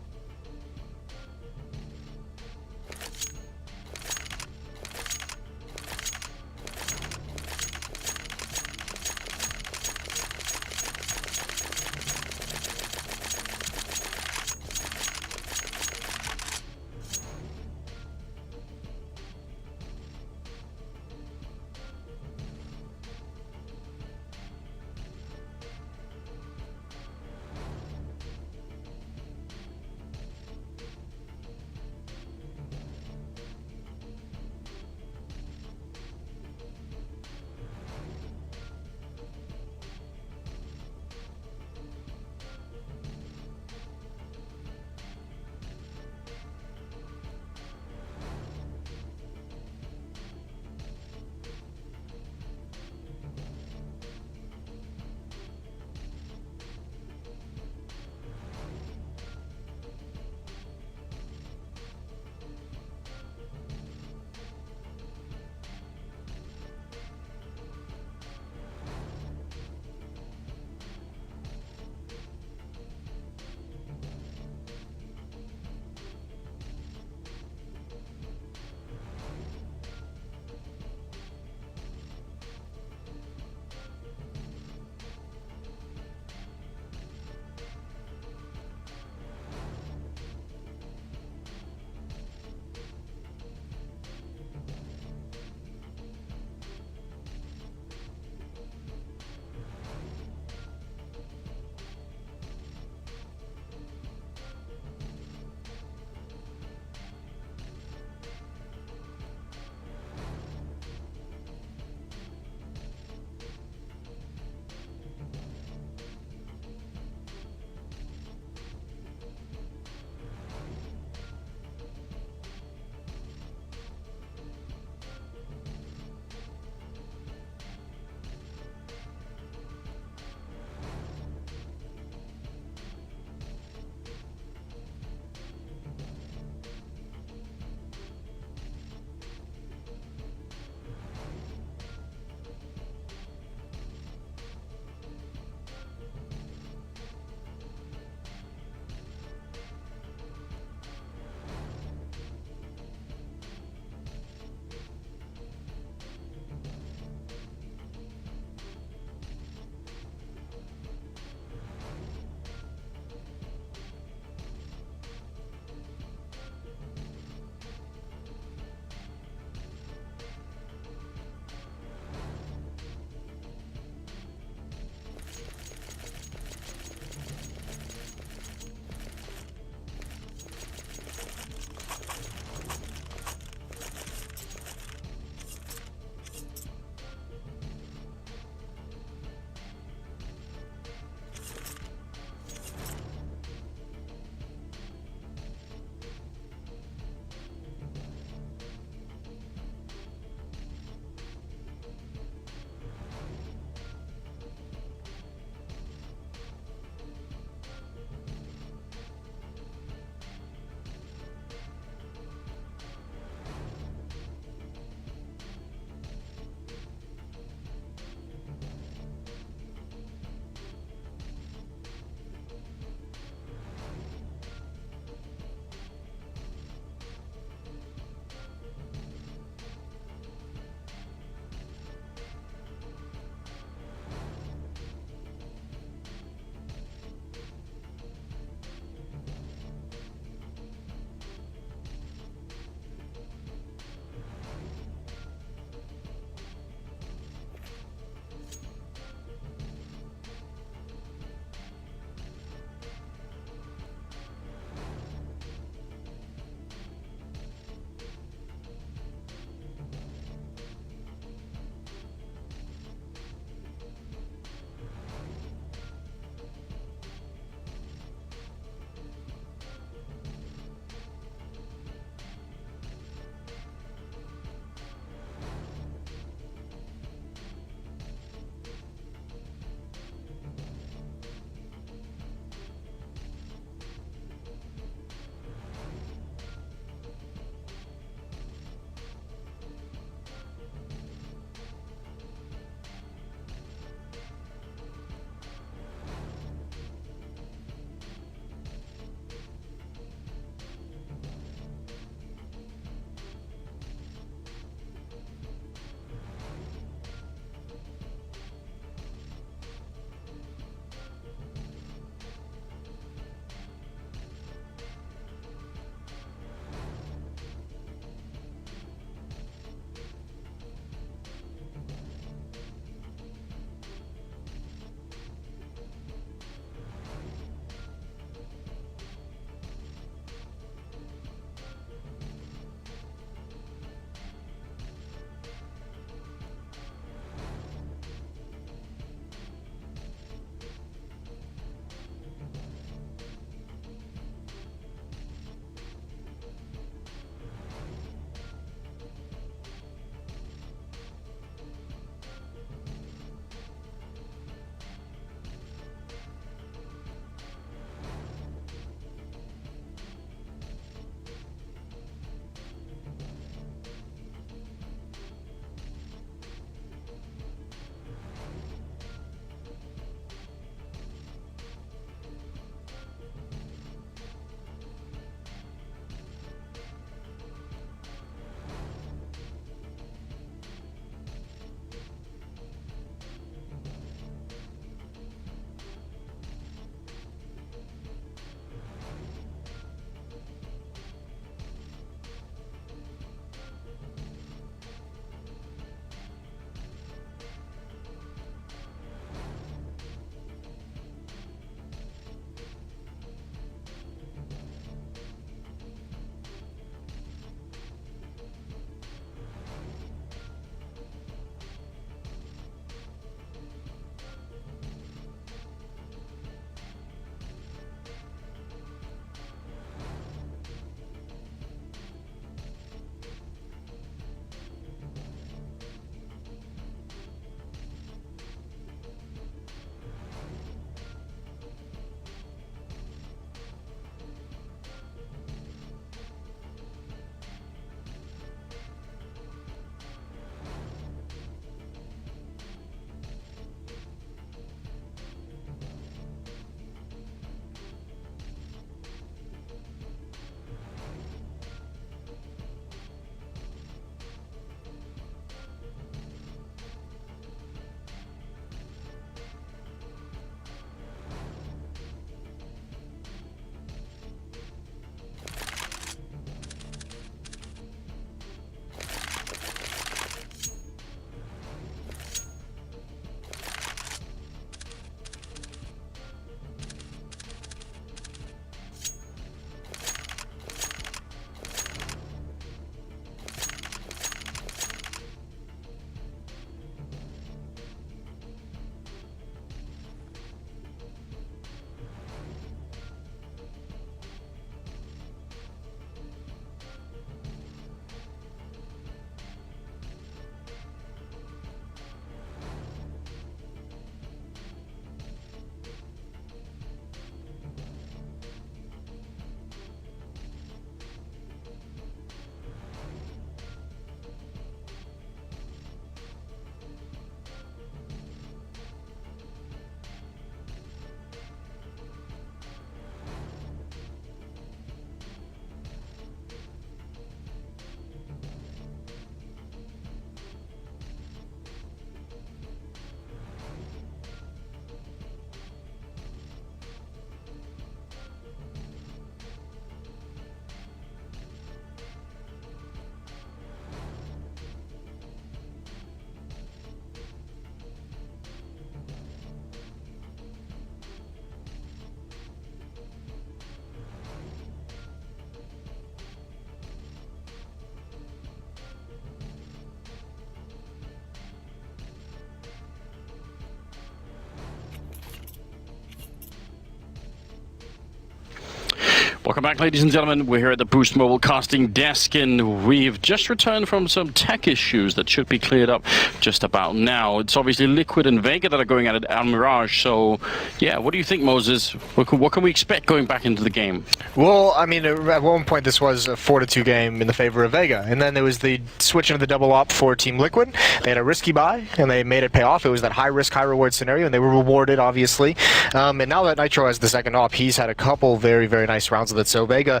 Welcome back, ladies and gentlemen. We're here at the Boost Mobile casting desk, and we've just returned from some tech issues that should be cleared up just about now. It's obviously Liquid and Vega that are going at it on Mirage. So, yeah, what do you think, Moses? What can we expect going back into the game? Well, I mean, at one point this was a 4-2 game in the favor of Vega, and then there was the switch into the double op for Team Liquid. They had a risky buy, and they made it pay off. It was that high-risk, high-reward scenario, and they were rewarded, obviously. And now that Nitro has the second op, he's had a couple very, very nice rounds of it. So Vega,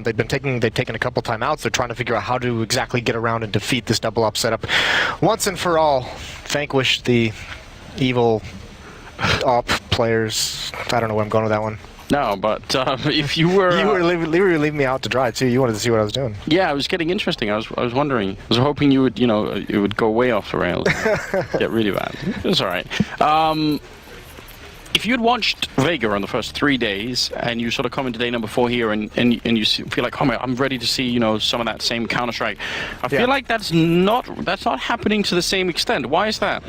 they've taken a couple timeouts. They're trying to figure out how to exactly get around and defeat this double op setup once and for all. Vanquish the evil op players. I don't know where I'm going with that one. No, but if you were... You were leaving me out to dry, too. You wanted to see what I was doing. Yeah, it was getting interesting. I was wondering. I was hoping you would, it would go way off the rails. Get really bad. It's all right. If you'd watched Vega on the first 3 days, and you sort of come into day number 4 here, and you feel like, oh man, I'm ready to see some of that same Counter-Strike. I feel like that's not happening to the same extent. Why is that?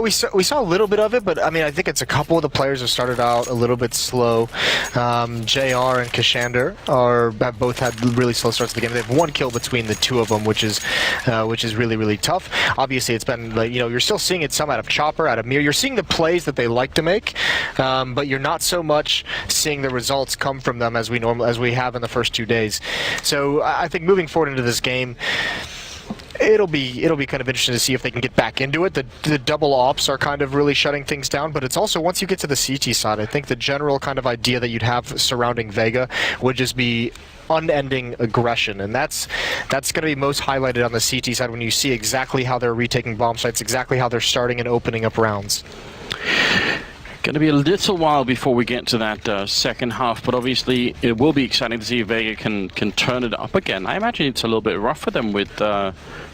We saw a little bit of it, but I mean, I think it's a couple of the players have started out a little bit slow. JR and Kashander have both had really slow starts to the game. They have 1 kill between the two of them, which is really, really tough. Obviously, it's been you're still seeing it some out of Chopper, out of Mir. You're seeing the plays that they like to make. But you're not so much seeing the results come from them as we have in the first 2 days. So I think moving forward into this game, it'll be kind of interesting to see if they can get back into it. The double ops are kind of really shutting things down, but it's also once you get to the CT side, I think the general kind of idea that you'd have surrounding Vega would just be unending aggression, and that's going to be most highlighted on the CT side when you see exactly how they're retaking bomb sites, exactly how they're starting and opening up rounds. Going to be a little while before we get to that second half, but obviously it will be exciting to see if Vega can turn it up again. I imagine it's a little bit rough for them with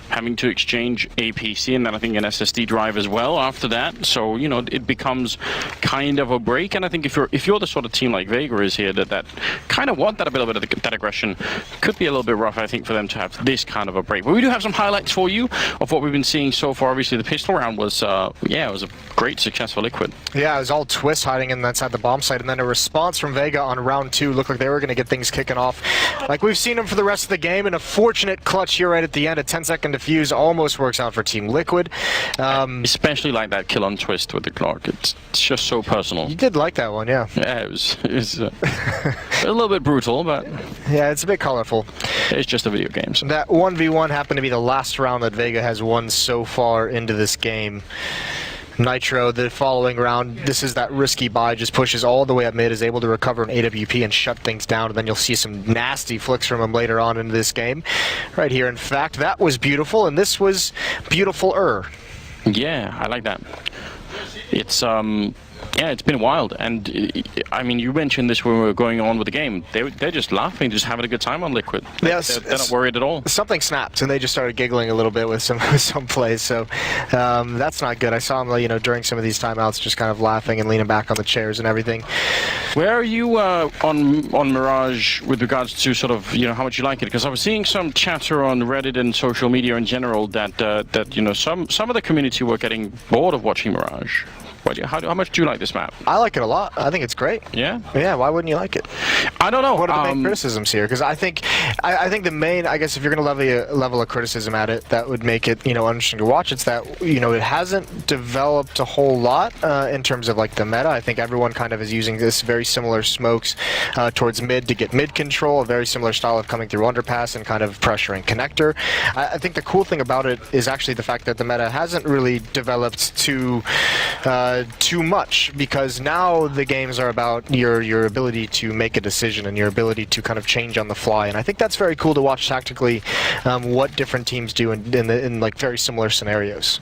having to exchange APC and then I think an SSD drive as well after that. So it becomes kind of a break. And I think if you're the sort of team like Vega is here that kind of want that a little bit of that aggression, could be a little bit rough, I think, for them to have this kind of a break. But we do have some highlights for you of what we've been seeing so far. Obviously, the pistol round was it was a great success for Liquid. Yeah, it was all Twist hiding inside the bomb site, and then a response from Vega on round 2 looked like they were going to get things kicking off like we've seen them for the rest of the game. And a fortunate clutch here right at the end, a 10-second defuse almost works out for Team Liquid. Especially like that kill on Twist with the Clark. It's just so personal. You did like that one, yeah. Yeah, it was a little bit brutal, but yeah, it's a bit colorful. It's just a video game. So. That 1v1 happened to be the last round that Vega has won so far into this game. Nitro, the following round, this is that risky buy, just pushes all the way up mid, is able to recover an AWP and shut things down, and then you'll see some nasty flicks from him later on in this game. Right here, in fact, that was beautiful, and this was beautiful-er. Yeah, I like that. It's yeah, it's been wild, and I mean, you mentioned this when we were going on with the game. They're just laughing, just having a good time on Liquid. Yes, they're not worried at all. Something snapped, and they just started giggling a little bit with some plays. So that's not good. I saw them, during some of these timeouts, just kind of laughing and leaning back on the chairs and everything. Where are you on Mirage with regards to sort of how much you like it? Because I was seeing some chatter on Reddit and social media in general that some of the community were getting bored of watching Mirage. How much do you like this map? I like it a lot. I think it's great. Yeah? Yeah, why wouldn't you like it? I don't know. What are the main criticisms here? Because I think the main, I guess if you're going to level a criticism at it, that would make it, interesting to watch. It's that, it hasn't developed a whole lot in terms of like the meta. I think everyone kind of is using this very similar smokes towards mid to get mid control, a very similar style of coming through underpass and kind of pressuring connector. I think the cool thing about it is actually the fact that the meta hasn't really developed too much, because now the games are about your ability to make a decision and your ability to kind of change on the fly, and I think that's very cool to watch tactically what different teams do in like very similar scenarios.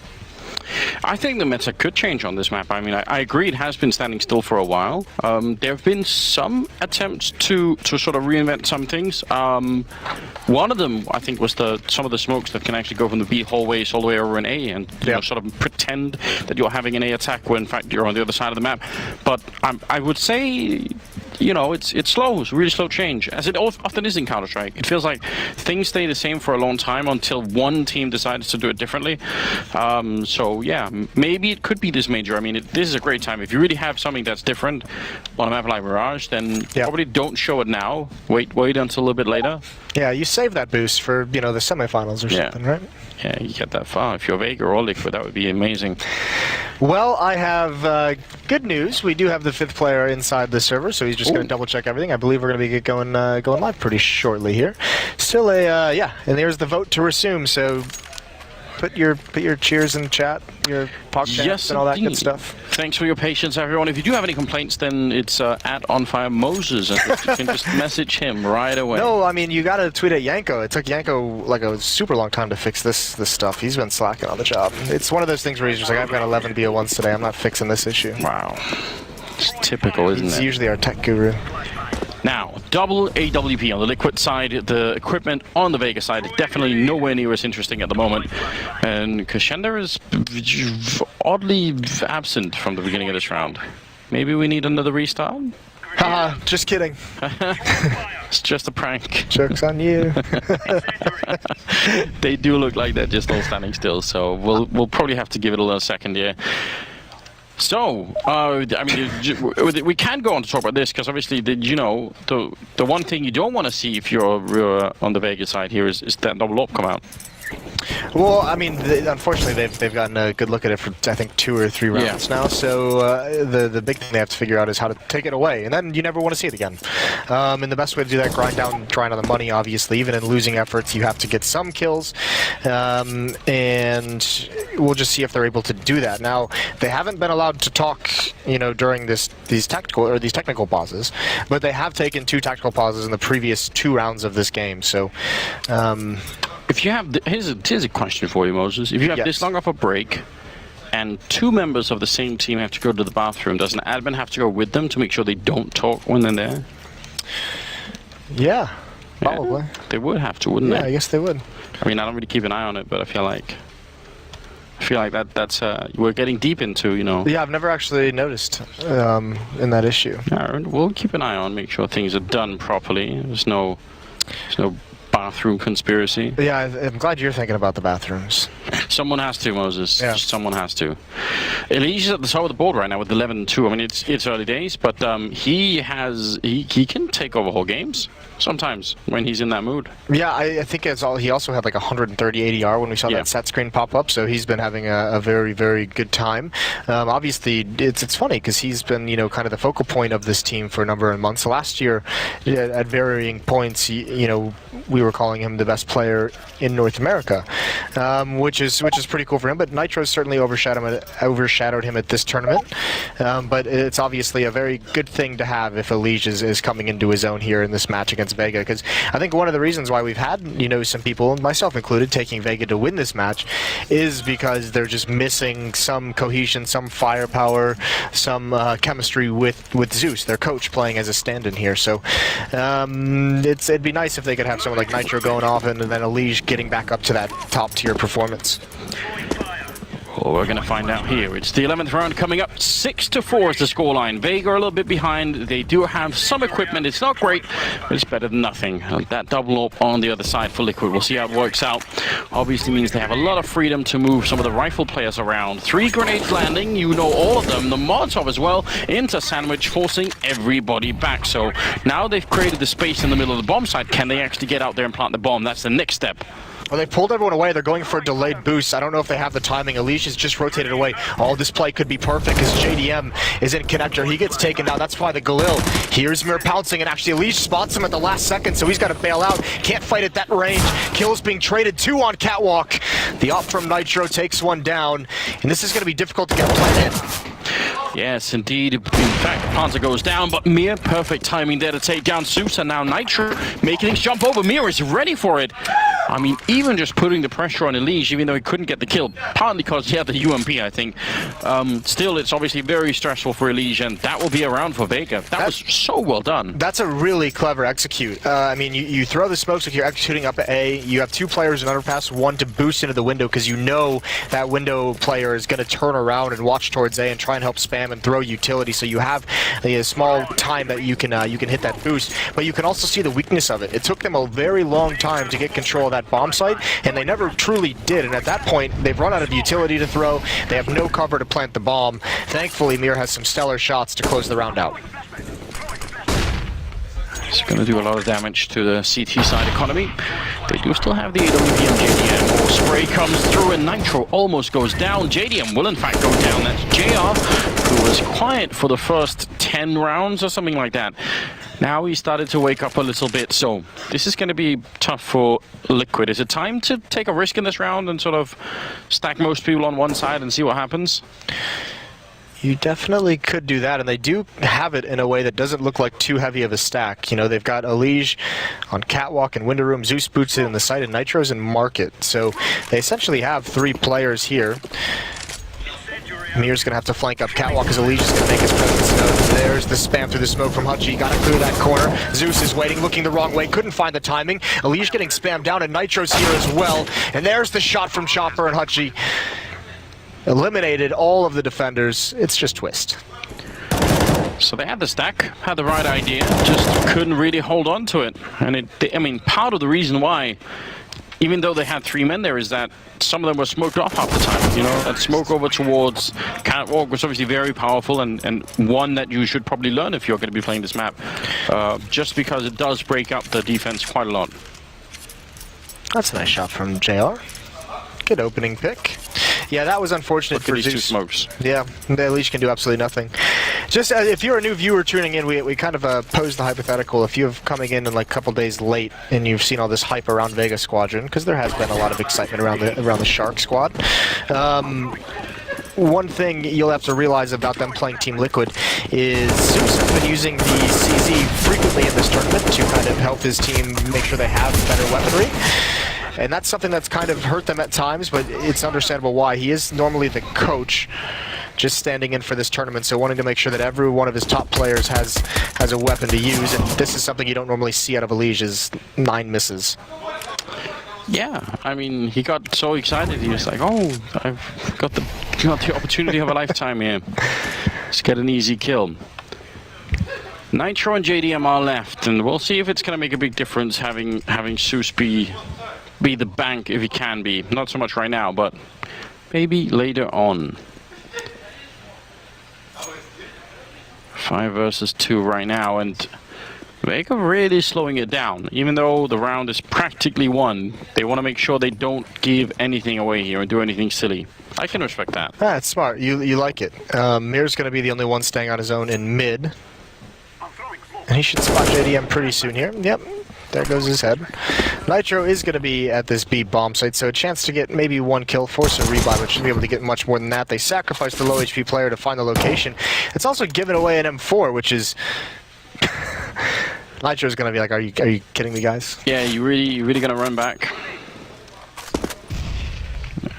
I think the meta could change on this map. I mean, I agree it has been standing still for a while. There have been some attempts to sort of reinvent some things. One of them, I think, was some of the smokes that can actually go from the B hallways all the way over an A and sort of pretend that you're having an A attack when in fact you're on the other side of the map. But I would say it's slow. It's really slow change, as it often is in Counter-Strike. It feels like things stay the same for a long time until one team decides to do it differently. So yeah, maybe it could be this major. I mean, this is a great time. If you really have something that's different on a map like Mirage, then probably don't show it now. Wait until a little bit later. Yeah, you save that boost for, the semifinals or something, right? Yeah, you get that far. If you're Vega or Liquid, that would be amazing. Well, I have good news. We do have the 5th player inside the server, so he's just going to double check everything. I believe we're going to be going live pretty shortly here. Still and there's the vote to resume. So put your cheers in chat, your podcast, and all that good stuff. Thanks for your patience, everyone. If you do have any complaints, then it's at OnFireMoses, and you can just message him right away. No, I mean, you got to tweet at Yanko. It took Yanko like a super long time to fix this stuff. He's been slacking on the job. It's one of those things where he's just like, I've got 11 BO1s today. I'm not fixing this issue. Wow. It's typical, isn't it? He's usually our tech guru. Now, double AWP on the Liquid side. The equipment on the Vega side is definitely nowhere near as interesting at the moment. And Kashenda is oddly absent from the beginning of this round. Maybe we need another restart? Haha, just kidding. It's just a prank. Joke's on you. They do look like they're just all standing still, so we'll probably have to give it a little second here. So, I mean, we can go on to talk about this, because obviously, the one thing you don't want to see if you're on the Vegas side here is that double up come out. Well, I mean, unfortunately, they've gotten a good look at it for, I think, 2 or 3 rounds now. So the big thing they have to figure out is how to take it away, and then you never want to see it again. And the best way to do that, grind on the money, obviously. Even in losing efforts, you have to get some kills, and we'll just see if they're able to do that. Now, they haven't been allowed to talk, during these technical pauses, but they have taken 2 tactical pauses in the previous 2 rounds of this game. So. If you have, here's a question for you, Moses. If you have this long of a break, and 2 members of the same team have to go to the bathroom, does an admin have to go with them to make sure they don't talk when they're there? Yeah, probably. Yeah, they would have to, wouldn't they? Yeah, I guess they would. I mean, I don't really keep an eye on it, but I feel like that's we're getting deep into, Yeah, I've never actually noticed in that issue. Yeah, we'll keep an eye on, make sure things are done properly. There's no bathroom conspiracy. Yeah, I'm glad you're thinking about the bathrooms. Someone has to, Moses. Yeah. Just someone has to. Elijah's at the top of the board right now with 11-2. I mean, it's early days, but he can take over whole games sometimes when he's in that mood. Yeah, I think he also had like 130 ADR when we saw that set screen pop up, so he's been having a very, very good time. Obviously, it's funny because he's been, kind of the focal point of this team for a number of months. Last year, at varying points, we were calling him the best player in North America, which is pretty cool for him. But Nitro certainly overshadowed him at this tournament. But it's obviously a very good thing to have if Elige is coming into his own here in this match against Vega, because I think one of the reasons why we've had some people, myself included, taking Vega to win this match is because they're just missing some cohesion, some firepower, some chemistry with Zeus, their coach, playing as a stand-in here. So it'd be nice if they could have someone like Nitro going off and then Elige getting back up to that top-tier performance. Well, we're going to find out here. It's the 11th round coming up. 6-4 is the scoreline. Vega are a little bit behind. They do have some equipment. It's not great, but it's better than nothing. That double up on the other side for Liquid. We'll see how it works out. Obviously means they have a lot of freedom to move some of the rifle players around. 3 grenades landing. You know all of them. The Molotov as well into Sandwich, forcing everybody back. So now they've created the space in the middle of the bomb site. Can they actually get out there and plant the bomb? That's the next step. Well, they pulled everyone away. They're going for a delayed boost. I don't know if they have the timing. Elige has just rotated away. All this play could be perfect because JDM is in connector. He gets taken down. That's why the Galil. Here's Mir pouncing, and actually Elige spots him at the last second, so he's got to bail out. Can't fight at that range. Kills being traded. 2 on Catwalk. The op from Nitro takes one down, and this is going to be difficult to get planted. Yes, indeed. In fact, Panzer goes down, but Mir, perfect timing there to take down Zeus, and now Nitro making things jump over. Mir is ready for it. I mean, even just putting the pressure on Elige, even though he couldn't get the kill, partly because he had the UMP, I think. Still, it's obviously very stressful for Elige, and that will be a round for Vega. That was so well done. That's a really clever execute. I mean, you throw the smokes like you're executing up at A. You have two players in underpass, one to boost into the window because you know that window player is going to turn around and watch towards A and try and help spam and throw utility. So you have a small time that you can hit that boost, but you can also see the weakness of it. It took them a very long time to get control of that bomb site, and they never truly did. And at that point, they've run out of utility to throw. They have no cover to plant the bomb. Thankfully, Mir has some stellar shots to close the round out. It's going to do a lot of damage to the CT side economy. They do still have the AWP and JDM. More spray comes through and Nitro almost goes down. JDM will in fact go down. That's JR, who was quiet for the first 10 rounds or something like that. Now he started to wake up a little bit, so this is going to be tough for Liquid. Is it time to take a risk in this round and sort of stack most people on one side and see what happens? You definitely could do that, and they do have it in a way that doesn't look like too heavy of a stack. You know, they've got Elige on Catwalk and Window Room, Zeus boots it in the site, and Nitro's in Market. So they essentially have three players here. Mir's going to have to flank up Catwalk as Elige is going to make his presence known. There's the spam through the smoke from Hutchie. Got to clear that corner. Zeus is waiting, looking the wrong way. Couldn't find the timing. Elige getting spammed down, and Nitro's here as well. And there's the shot from Chopper, and Hutchie eliminated all of the defenders. It's just Twist. So they had the stack, had the right idea, just couldn't really hold on to it. And I mean, part of the reason why, even though they had three men there, is that some of them were smoked off half the time. You know, that smoke over towards Catwalk was obviously very powerful and one that you should probably learn if you're going to be playing this map, just because it does break up the defense quite a lot. That's a nice shot from JR. Good opening pick. Yeah, that was unfortunate for these two Zeus. smokes. Yeah, the Elige can do absolutely nothing. Just if you're a new viewer tuning in, we kind of posed the hypothetical. If you're coming in like a couple days late and you've seen all this hype around Vega Squadron, because there has been a lot of excitement around the Shark Squad. One thing you'll have to realize about them playing Team Liquid is Zeus has been using the CZ frequently in this tournament to kind of help his team make sure they have better weaponry. And that's something that's kind of hurt them at times, but it's understandable why. He is normally the coach, just standing in for this tournament, so wanting to make sure that every one of his top players has a weapon to use, and this is something you don't normally see out of Elige, is 9 misses. Yeah, I mean, he got so excited. He was like, "Oh, I've got the opportunity of a lifetime here. Let's get an easy kill." Nitro and JDM are left, and we'll see if it's going to make a big difference having Zeus be the bank if he can be. Not so much right now, but maybe later on. 5 versus 2 right now, and Vega really slowing it down. Even though the round is practically won, they want to make sure they don't give anything away here and do anything silly. I can respect that. That's smart. You like it. Mir's going to be the only one staying on his own in mid. And he should spot JDM pretty soon here. Yep. There goes his head. Nitro is going to be at this B bomb site, so a chance to get maybe 1 kill, force a rebuy, but should be able to get much more than that. They sacrificed the low HP player to find the location. It's also given away an M4, which is... Nitro's going to be like, are you kidding me, guys? Yeah, you really going to run back?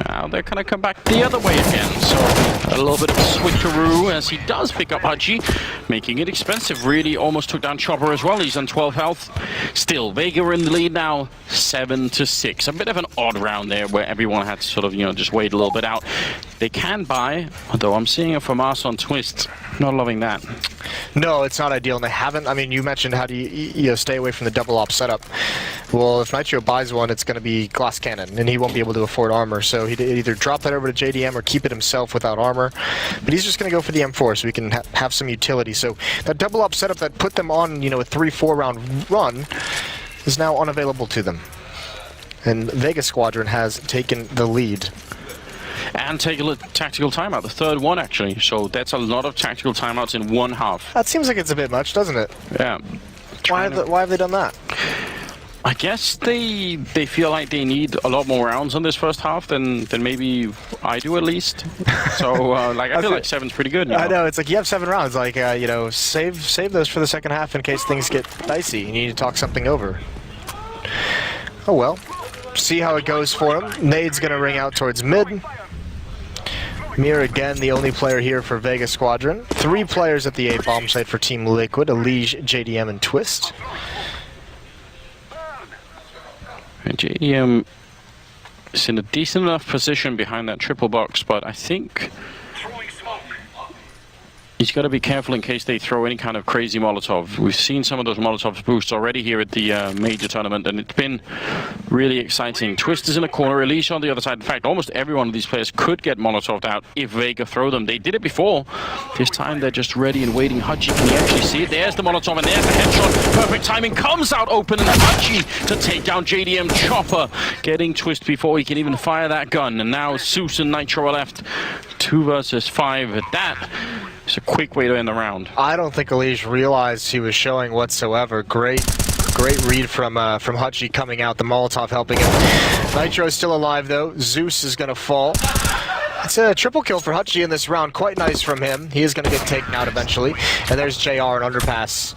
Now they're going to come back the other way again, so a little bit of a switcheroo as he does pick up Hutchie, making it expensive. Really almost took down Chopper as well. He's on 12 health. Still, Vega are in the lead now, 7-6. A bit of an odd round there where everyone had to sort of, just wait a little bit out. They can buy, although I'm seeing a FAMAS on Twist. Not loving that. No, it's not ideal, and they haven't. I mean, you mentioned how do you stay away from the double op setup. Well, if Nitro buys one, it's going to be glass cannon, and he won't be able to afford armor. So he'd either drop that over to JDM or keep it himself without armor. But he's just going to go for the M4 so he can have some utility. So that double op setup that put them on, a 3-4 round run is now unavailable to them. And Vega Squadron has taken the lead. And take a tactical timeout, the third one actually. So that's a lot of tactical timeouts in one half. That seems like it's a bit much, doesn't it? Yeah. Why have they done that? I guess they feel like they need a lot more rounds on this first half than maybe I do at least. So I feel like 7's pretty good. I know, it's like you have 7 rounds. Like save those for the second half in case things get dicey and you need to talk something over. Oh well. see how it goes for him. Nade's going to ring out towards mid. Mir again, the only player here for Vega Squadron. 3 players at the A bomb site for Team Liquid: Elige, JDM, and Twist. And JDM is in a decent enough position behind that triple box, but I think he's got to be careful in case they throw any kind of crazy Molotov. We've seen some of those Molotov boosts already here at the major tournament, and it's been really exciting. Twist is in a corner, Elise on the other side. In fact, almost every one of these players could get Molotoved out if Vega throw them. They did it before. This time they're just ready and waiting. Hudgy, can you actually see it? There's the Molotov, and there's the headshot. Perfect timing, comes out open, and Hudgy to take down JDM. Chopper getting Twist before he can even fire that gun. And now Zeus and Nitro are left 2 versus 5. That it's a quick way to end the round. I don't think Elige realized he was showing whatsoever. Great read from Hutchie coming out. The Molotov helping him. Nitro's still alive though. Zeus is going to fall. It's a triple kill for Hutchie in this round. Quite nice from him. He is going to get taken out eventually. And there's JR, an underpass.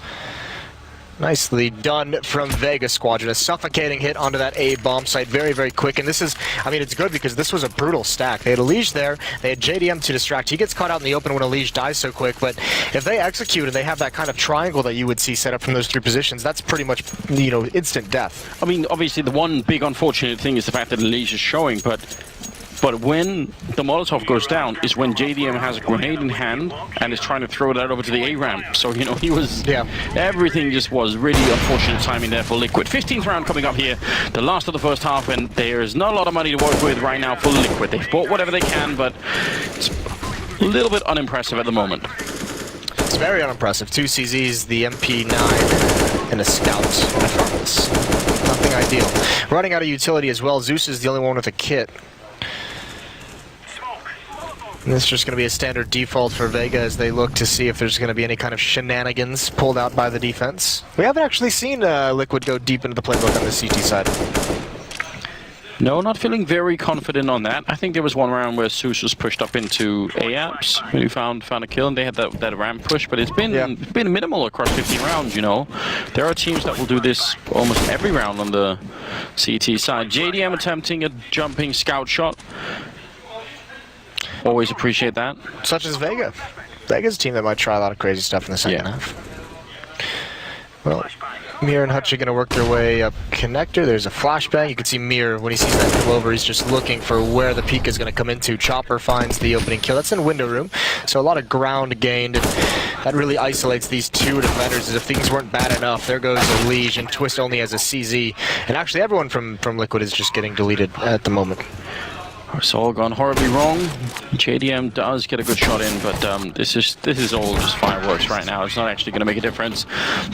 Nicely done from Vega Squadron. A suffocating hit onto that A bomb site. Very, very quick. And this is, I mean, it's good because this was a brutal stack. They had Elige there. They had JDM to distract. He gets caught out in the open when Elige dies so quick. But if they execute and they have that kind of triangle that you would see set up from those 3 positions, that's pretty much, you know, instant death. I mean, obviously the one big unfortunate thing is the fact that Elige is showing, but when the Molotov goes down is when JDM has a grenade in hand and is trying to throw that over to the A ramp. So, you know, he was... Yeah. Everything just was really unfortunate timing there for Liquid. 15th round coming up here. The last of the first half, and there's not a lot of money to work with right now for Liquid. They've bought whatever they can, but it's a little bit unimpressive at the moment. It's very unimpressive. 2 CZs, the MP9, and a Scout. Nothing ideal. Running out of utility as well. Zeus is the only one with a kit. And this is just going to be a standard default for Vega as they look to see if there's going to be any kind of shenanigans pulled out by the defense. We haven't actually seen Liquid go deep into the playbook on the CT side. No, not feeling very confident on that. I think there was one round where Zeus was pushed up into A-apps when he found a kill, and they had that ramp push, but it's been minimal across 15 rounds, you know. There are teams that will do this almost every round on the CT side. JDM attempting a jumping scout shot. Always appreciate that. Such as Vega. Vega's a team that might try a lot of crazy stuff in the second half. Well, Mir and Hutch are going to work their way up connector. There's a flashbang. You can see Mir, when he sees that come over, he's just looking for where the peak is going to come into. Chopper finds the opening kill. That's in window room, so a lot of ground gained. And that really isolates these 2 defenders, as if things weren't bad enough. There goes Elige, and Twist only has a CZ. And actually everyone from Liquid is just getting deleted at the moment. It's all gone horribly wrong. JDM does get a good shot in, but this is all just fireworks right now. It's not actually going to make a difference.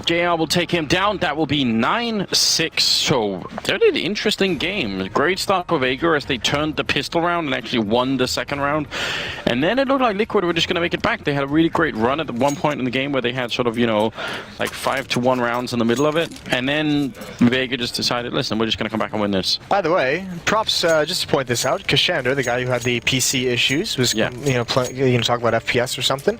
JR will take him down. That will be 9-6. So, very interesting game. Great start for Vega as they turned the pistol round and actually won the second round. And then it looked like Liquid were just going to make it back. They had a really great run at one point in the game where they had sort of, you know, like 5-1 rounds in the middle of it. And then Vega just decided, listen, we're just going to come back and win this. By the way, props, just to point this out, Shander, the guy who had the PC issues, was talking about FPS or something.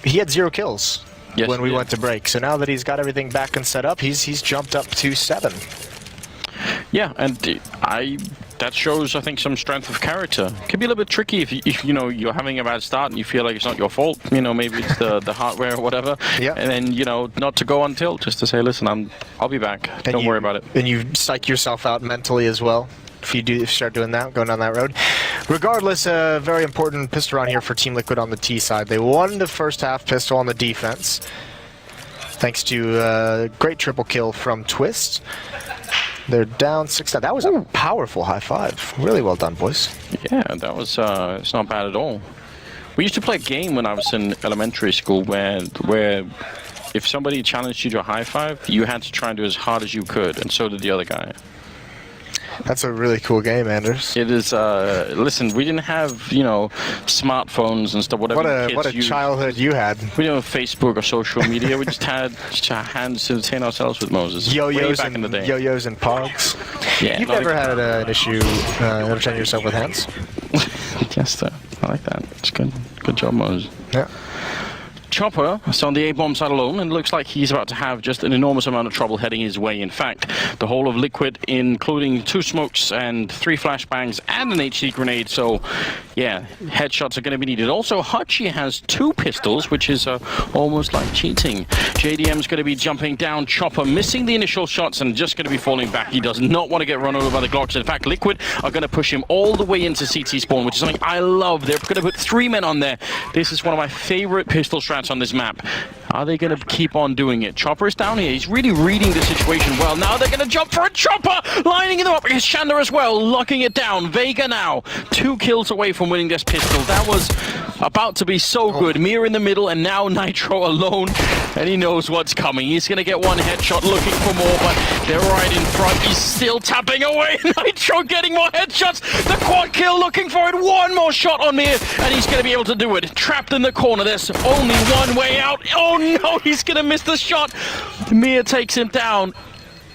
He had 0 kills when we went to break. So now that he's got everything back and set up, he's jumped up to 7. Yeah, and that shows, I think, some strength of character. It can be a little bit tricky if you know you're having a bad start and you feel like it's not your fault. You know, maybe it's the hardware or whatever. Yeah. And then, you know, not to go on tilt, just to say, listen, I'll be back. Don't worry about it. And you psych yourself out mentally as well. If you start doing that, going down that road. Regardless, a very important pistol round here for Team Liquid on the T side. They won the first half pistol on the defense, thanks to a great triple kill from Twist. They're down 6-9. That was a powerful high five. Really well done, boys. Yeah, that was it's not bad at all. We used to play a game when I was in elementary school where if somebody challenged you to a high five, you had to try and do as hard as you could, and so did the other guy. That's a really cool game, Anders. It is. Listen, we didn't have, you know, smartphones and stuff. Whatever. What a childhood you had. We didn't have Facebook or social media. We just had our hands to entertain ourselves with Moses. Yo-yos and pogs. Yeah. You've never had an issue entertaining yourself with hands? Yes, I like that. It's good. Good job, Moses. Yeah. Chopper is on the A-bomb side alone, and looks like he's about to have just an enormous amount of trouble heading his way. In fact, the whole of Liquid, including 2 smokes and 3 flashbangs and an HC grenade, so yeah, headshots are going to be needed. Also, Hutchie has 2 pistols, which is almost like cheating. JDM's going to be jumping down. Chopper missing the initial shots and just going to be falling back. He does not want to get run over by the Glocks. In fact, Liquid are going to push him all the way into CT spawn, which is something I love. They're going to put 3 men on there. This is one of my favorite pistol strats on this map. Are they going to keep on doing it? Chopper is down here. He's really reading the situation well. Now they're going to jump for a Chopper, lining them up. Here's Shander as well, locking it down. Vega now 2 kills away from winning this pistol. That was about to be so good. Mir in the middle, and now Nitro alone, and he knows what's coming. He's going to get 1 headshot, looking for more, but they're right in front. He's still tapping away. Nitro getting more headshots. The quad kill, looking for it. 1 more shot on Mir, and he's going to be able to do it. Trapped in the corner. There's only 1 way out. Oh no, he's going to miss the shot. Mir takes him down.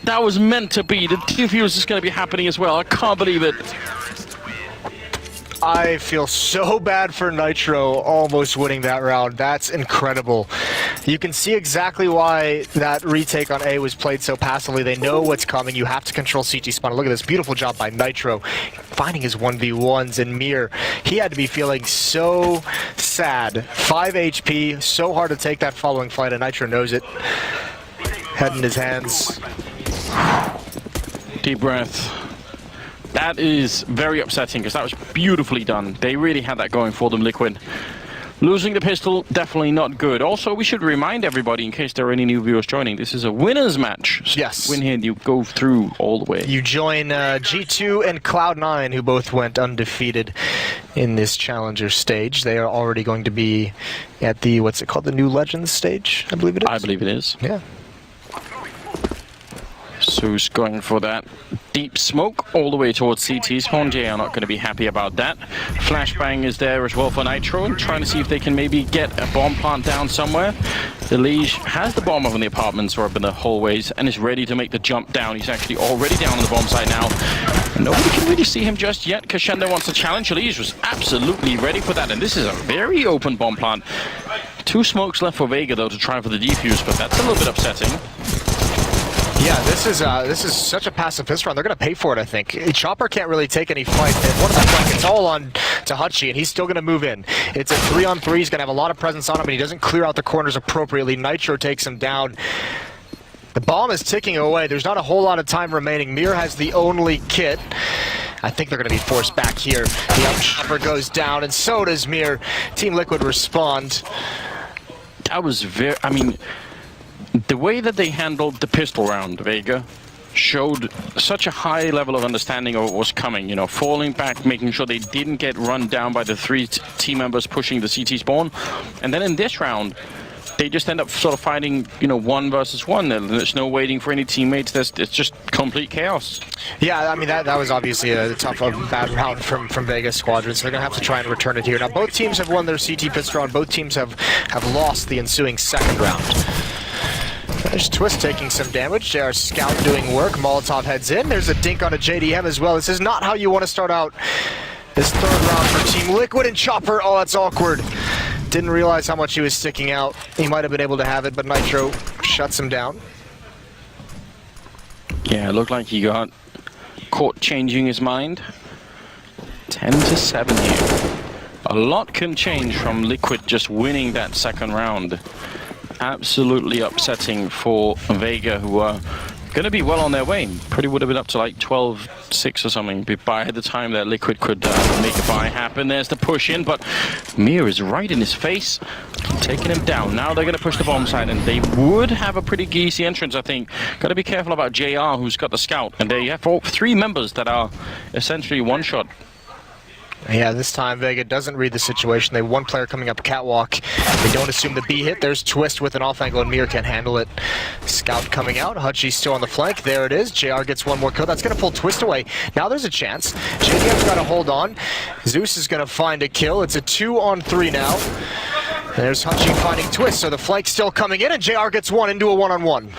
That was meant to be. The defuse is going to be happening as well. I can't believe it. I feel so bad for Nitro almost winning that round. That's incredible. You can see exactly why that retake on A was played so passively. They know what's coming. You have to control CT spawn. Look at this beautiful job by Nitro, finding his 1v1s. And Mir, he had to be feeling so sad. 5 HP, so hard to take that following fight, and Nitro knows it. Head in his hands. Deep breath. That is very upsetting because that was beautifully done. They really had that going for them, Liquid. Losing the pistol, definitely not good. Also, we should remind everybody, in case there are any new viewers joining, this is a winner's match. So yes. Win here, you go through all the way. You join G2 and Cloud9, who both went undefeated in this Challenger stage. They are already going to be at the, what's it called, the New Legends stage, I believe it is? I believe it is. Yeah. Zeus going for that deep smoke all the way towards CT spawn. J are not going to be happy about that. Flashbang is there as well for Nitro, and trying to see if they can maybe get a bomb plant down somewhere. The Liege has the bomb up in the apartments or up in the hallways and is ready to make the jump down. He's actually already down on the bomb site now. Nobody can really see him just yet. Crescendo wants to challenge. Liege was absolutely ready for that, and this is a very open bomb plant. 2 smokes left for Vega though to try for the defuse, but that's a little bit upsetting. Yeah, this is such a passive pistol round. They're going to pay for it, I think. Chopper can't really take any fight. And one of the flank, it's all on to Hutchie, and he's still going to move in. It's a 3-on-3. He's going to have a lot of presence on him, and he doesn't clear out the corners appropriately. Nitro takes him down. The bomb is ticking away. There's not a whole lot of time remaining. Mir has the only kit. I think they're going to be forced back here. The Chopper goes down, and so does Mir. Team Liquid respond. That was very... I mean... The way that they handled the pistol round, Vega, showed such a high level of understanding of what was coming, you know, falling back, making sure they didn't get run down by the 3 team members pushing the CT spawn. And then in this round, they just end up sort of fighting, you know, 1 versus 1. There's no waiting for any teammates. It's just complete chaos. Yeah, I mean, that was obviously a tough, bad round from Vegas Squadron, so they're going to have to try and return it here. Now, both teams have won their CT pistol round. Both teams have lost the ensuing second round. There's Twist taking some damage. JR Scout doing work. Molotov heads in. There's a dink on a JDM as well. This is not how you want to start out this third round for Team Liquid. And Chopper, oh, that's awkward. Didn't realize how much he was sticking out. He might have been able to have it, but Nitro shuts him down. Yeah, it looked like he got caught changing his mind. 10-7 here. A lot can change from Liquid just winning that second round. Absolutely upsetting for Vega, who are going to be well on their way. Pretty would have been up to like 12-6 or something by the time that Liquid could make a buy happen. There's the push in, but Mir is right in his face, taking him down. Now they're going to push the bomb side, and they would have a pretty easy entrance, I think. Got to be careful about JR, who's got the scout, and they have 3 members that are essentially one-shot. Yeah, this time Vega doesn't read the situation. They have 1 player coming up catwalk. They don't assume the B hit. There's Twist with an off angle, and Mir can't handle it. Scout coming out. Hutchie's still on the flank. There it is. JR gets 1 more kill. That's going to pull Twist away. Now there's a chance. JDM's got to hold on. Zeus is going to find a kill. It's a 2-on-3 now. There's Hutchie finding Twist, so the flank's still coming in, and JR gets 1 into a 1-on-1.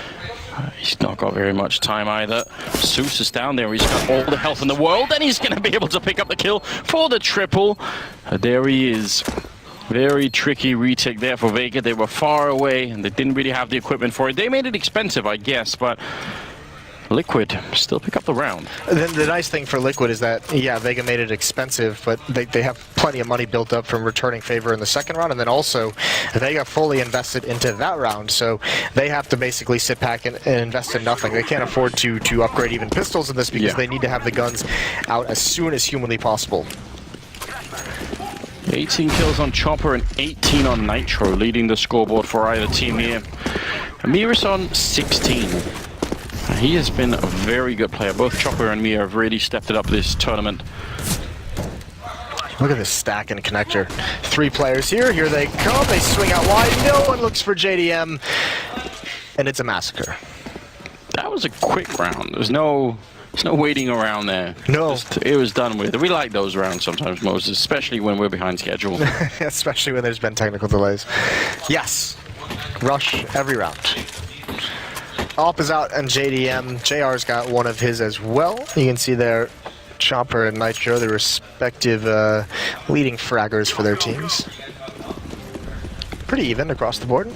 He's not got very much time either. Zeus is down there. He's got all the health in the world, and he's going to be able to pick up the kill for the triple. There he is. Very tricky retake there for Vega. They were far away and they didn't really have the equipment for it. They made it expensive, I guess, but Liquid still pick up the round. Then the nice thing for Liquid is that, yeah, Vega made it expensive, but they have plenty of money built up from returning favor in the second round, and then also Vega fully invested into that round, so they have to basically sit back and invest in nothing. They can't afford to upgrade even pistols in this because they need to have the guns out as soon as humanly possible. 18 kills on Chopper and 18 on Nitro, leading the scoreboard for either team here. Amir's on 16. He has been a very good player. Both Chopper and Mir have really stepped it up this tournament. Look at this stack and connector. 3 players here. Here they come. They swing out wide. No one looks for JDM. And it's a massacre. That was a quick round. There's no waiting around there. No. It was done with. We like those rounds sometimes, Moses, especially when we're behind schedule. Especially when there's been technical delays. Yes. Rush every round. Op is out and JDM. JR's got one of his as well. You can see there Chopper and Nitro, the respective leading fraggers for their teams. Pretty even across the board.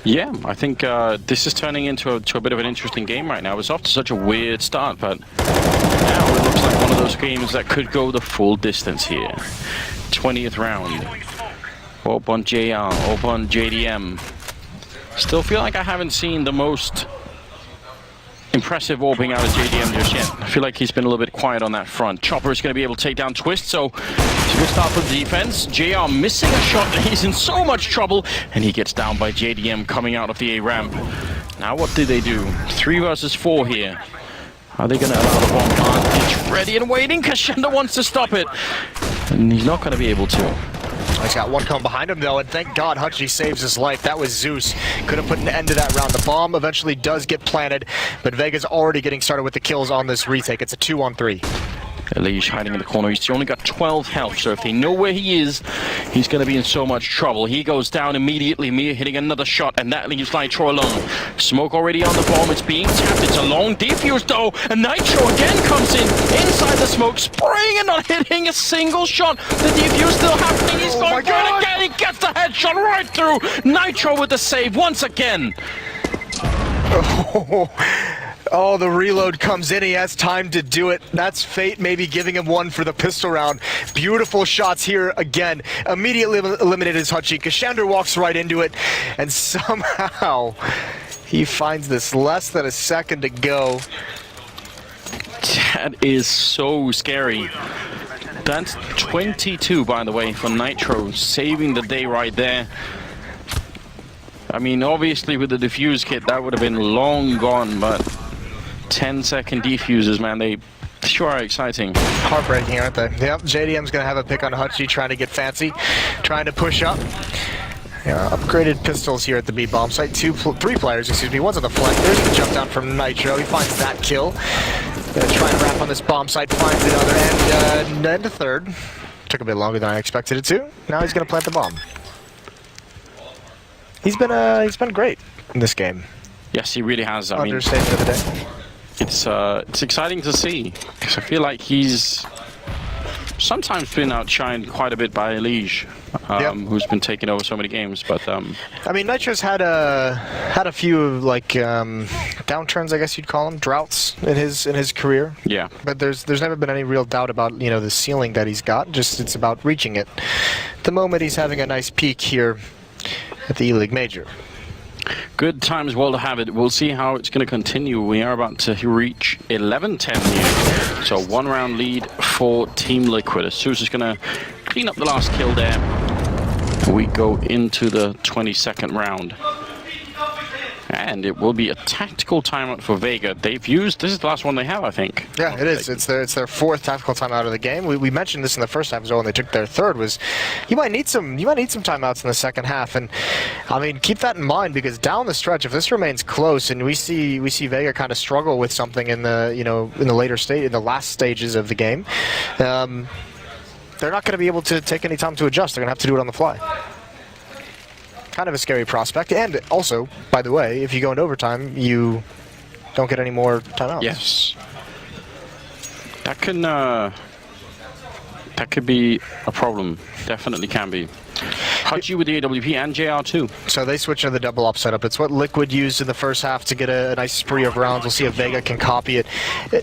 Yeah, I think this is turning into a bit of an interesting game right now. It's off to such a weird start, but now it looks like one of those games that could go the full distance here. 20th round. Op on JR, Op on JDM. Still feel like I haven't seen the most impressive orbing out of JDM just yet. I feel like he's been a little bit quiet on that front. Chopper is going to be able to take down Twist, so it's a good start for the defense. JR missing a shot, he's in so much trouble, and he gets down by JDM coming out of the A ramp. Now what do they do? 3 versus 4 here. Are they going to allow the bomb plant? It's ready and waiting. Kashenda wants to stop it, and he's not going to be able to. He's got one coming behind him, though, and thank God Hutchie saves his life. That was Zeus. Could have put an end to that round. The bomb eventually does get planted, but Vega's already getting started with the kills on this retake. It's a 2-on-3. Elige hiding in the corner. He's only got 12 health, so if they know where he is, he's going to be in so much trouble. He goes down immediately. Mir hitting another shot, and that leaves Nitro alone. Smoke already on the bomb. It's being tapped. It's a long defuse, though, and Nitro again comes in inside the smoke, spraying and not hitting a single shot. The defuse still happening. He's going for it again. He gets the headshot right through. Nitro with the save once again. Oh, the reload comes in. He has time to do it. That's fate maybe giving him one for the pistol round. Beautiful shots here again. Immediately eliminated his Hutchie. Kashander walks right into it, and somehow he finds this less than a second to go. That is so scary. That's 22, by the way, for Nitro, saving the day right there. I mean, obviously with the defuse kit, that would have been long gone, but 10-second defuses, man, they sure are exciting. Heartbreaking, aren't they? Yep, JDM's going to have a pick on Hutchie, trying to get fancy, trying to push up. Yeah, upgraded pistols here at the B bomb site. 3 players, excuse me. One's on the flank. There's the jump down from Nitro. He finds that kill. Gonna try and wrap on this bomb site, finds another, and then the third. Took a bit longer than I expected it to. Now he's going to plant the bomb. He's been great in this game. Yes, he really has. I mean, understatement of the day. It's exciting to see, because I feel like he's sometimes been outshined quite a bit by Elige, who's been taking over so many games. But I mean, Nitro's had a few like downturns, I guess you'd call them, droughts in his career. Yeah. But there's never been any real doubt about the ceiling that he's got. Just it's about reaching it. At the moment, he's having a nice peak here at the E-League Major. Good time as well to have it. We'll see how it's going to continue. We are about to reach 11-10 here. So 1 round lead for Team Liquid. Asus is going to clean up the last kill there. We go into the 22nd round. And it will be a tactical timeout for Vega. They've used, this is the last one they have, I think. Yeah, it is. It's their 4th tactical timeout of the game. We mentioned this in the first half as well, and they took their 3rd. Was you might need some timeouts in the second half, and I mean keep that in mind, because down the stretch, if this remains close and we see Vega kind of struggle with something in the in the last stages of the game, they're not going to be able to take any time to adjust. They're going to have to do it on the fly. Kind of a scary prospect, and also, by the way, if you go into overtime, you don't get any more timeouts. Yes, that could be a problem. Definitely can be. Hachi with the AWP and JR too. So they switch into the double op setup. It's what Liquid used in the first half to get a nice spree of rounds. We'll see if Vega can copy it.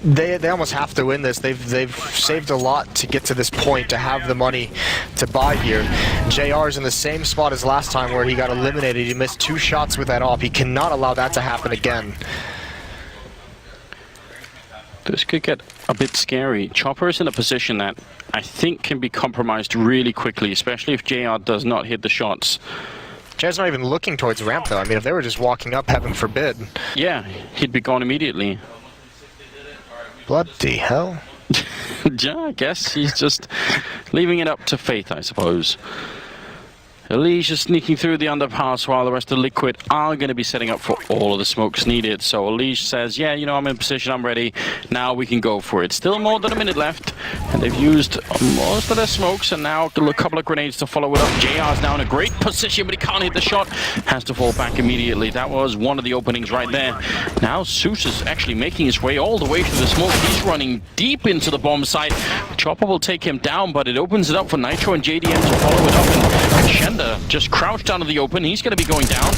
They almost have to win this. They've saved a lot to get to this point, to have the money to buy here. JR's in the same spot as last time where he got eliminated. He missed 2 shots with that op. He cannot allow that to happen again. This could get a bit scary. Chopper is in a position that I think can be compromised really quickly, especially if JR does not hit the shots. JR's not even looking towards ramp, though. I mean, if they were just walking up, heaven forbid. Yeah, he'd be gone immediately. Bloody hell. Yeah, I guess he's just leaving it up to fate, I suppose. Elige is sneaking through the underpass while the rest of Liquid are going to be setting up for all of the smokes needed. So Elige says, yeah, you know, I'm in position, I'm ready. Now we can go for it. Still more than a minute left, and they've used most of their smokes, and now a couple of grenades to follow it up. JR's now in a great position, but he can't hit the shot. Has to fall back immediately. That was one of the openings right there. Now Zeus is actually making his way all the way through the smoke. He's running deep into the bomb site. Chopper will take him down, but it opens it up for Nitro and JDM to follow it up, and Shenda just crouched out of the open. He's going to be going down.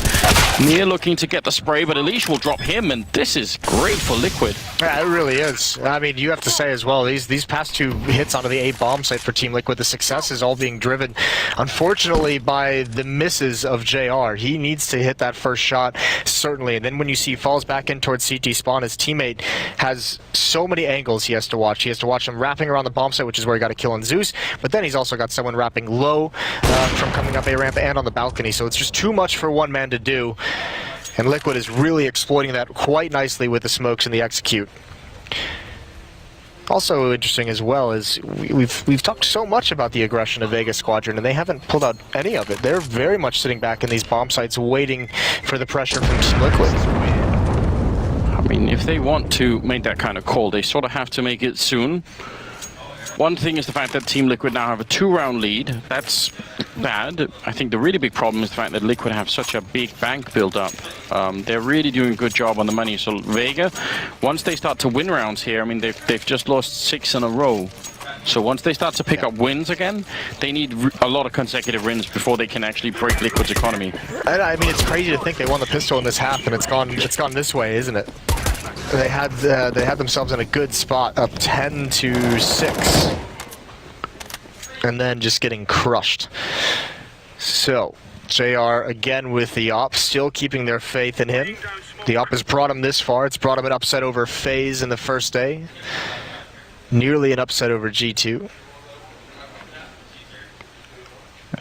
Mir looking to get the spray, but Elige will drop him, and this is great for Liquid. Yeah, it really is. I mean, you have to say as well, these past 2 hits onto the A bomb site for Team Liquid, the success is all being driven, unfortunately, by the misses of JR. He needs to hit that first shot, certainly. And then when you see he falls back in towards CT spawn, his teammate has so many angles he has to watch. He has to watch him wrapping around the bomb site, which is where he got a kill on Zeus, but then he's also got someone wrapping low from coming up A ramp and on the balcony, so it's just too much for one man to do. And Liquid is really exploiting that quite nicely with the smokes and the execute. Also interesting as well is we've talked so much about the aggression of Vega Squadron, and they haven't pulled out any of it. They're very much sitting back in these bomb sites waiting for the pressure from Team Liquid. I mean, if they want to make that kind of call, they sort of have to make it soon. One thing is the fact that Team Liquid now have a 2-round lead. That's bad. I think the really big problem is the fact that Liquid have such a big bank build up. They're really doing a good job on the money. So Vega, once they start to win rounds here, I mean, they've just lost 6 in a row. So once they start to pick up wins again, they need a lot of consecutive wins before they can actually break Liquid's economy. I mean, it's crazy to think they won the pistol in this half, and it's gone this way, isn't it? They had themselves in a good spot, up 10-6, and then just getting crushed. So JR again with the op, still keeping their faith in him. The op has brought him this far. It's brought him an upset over FaZe in the first day, nearly an upset over G2.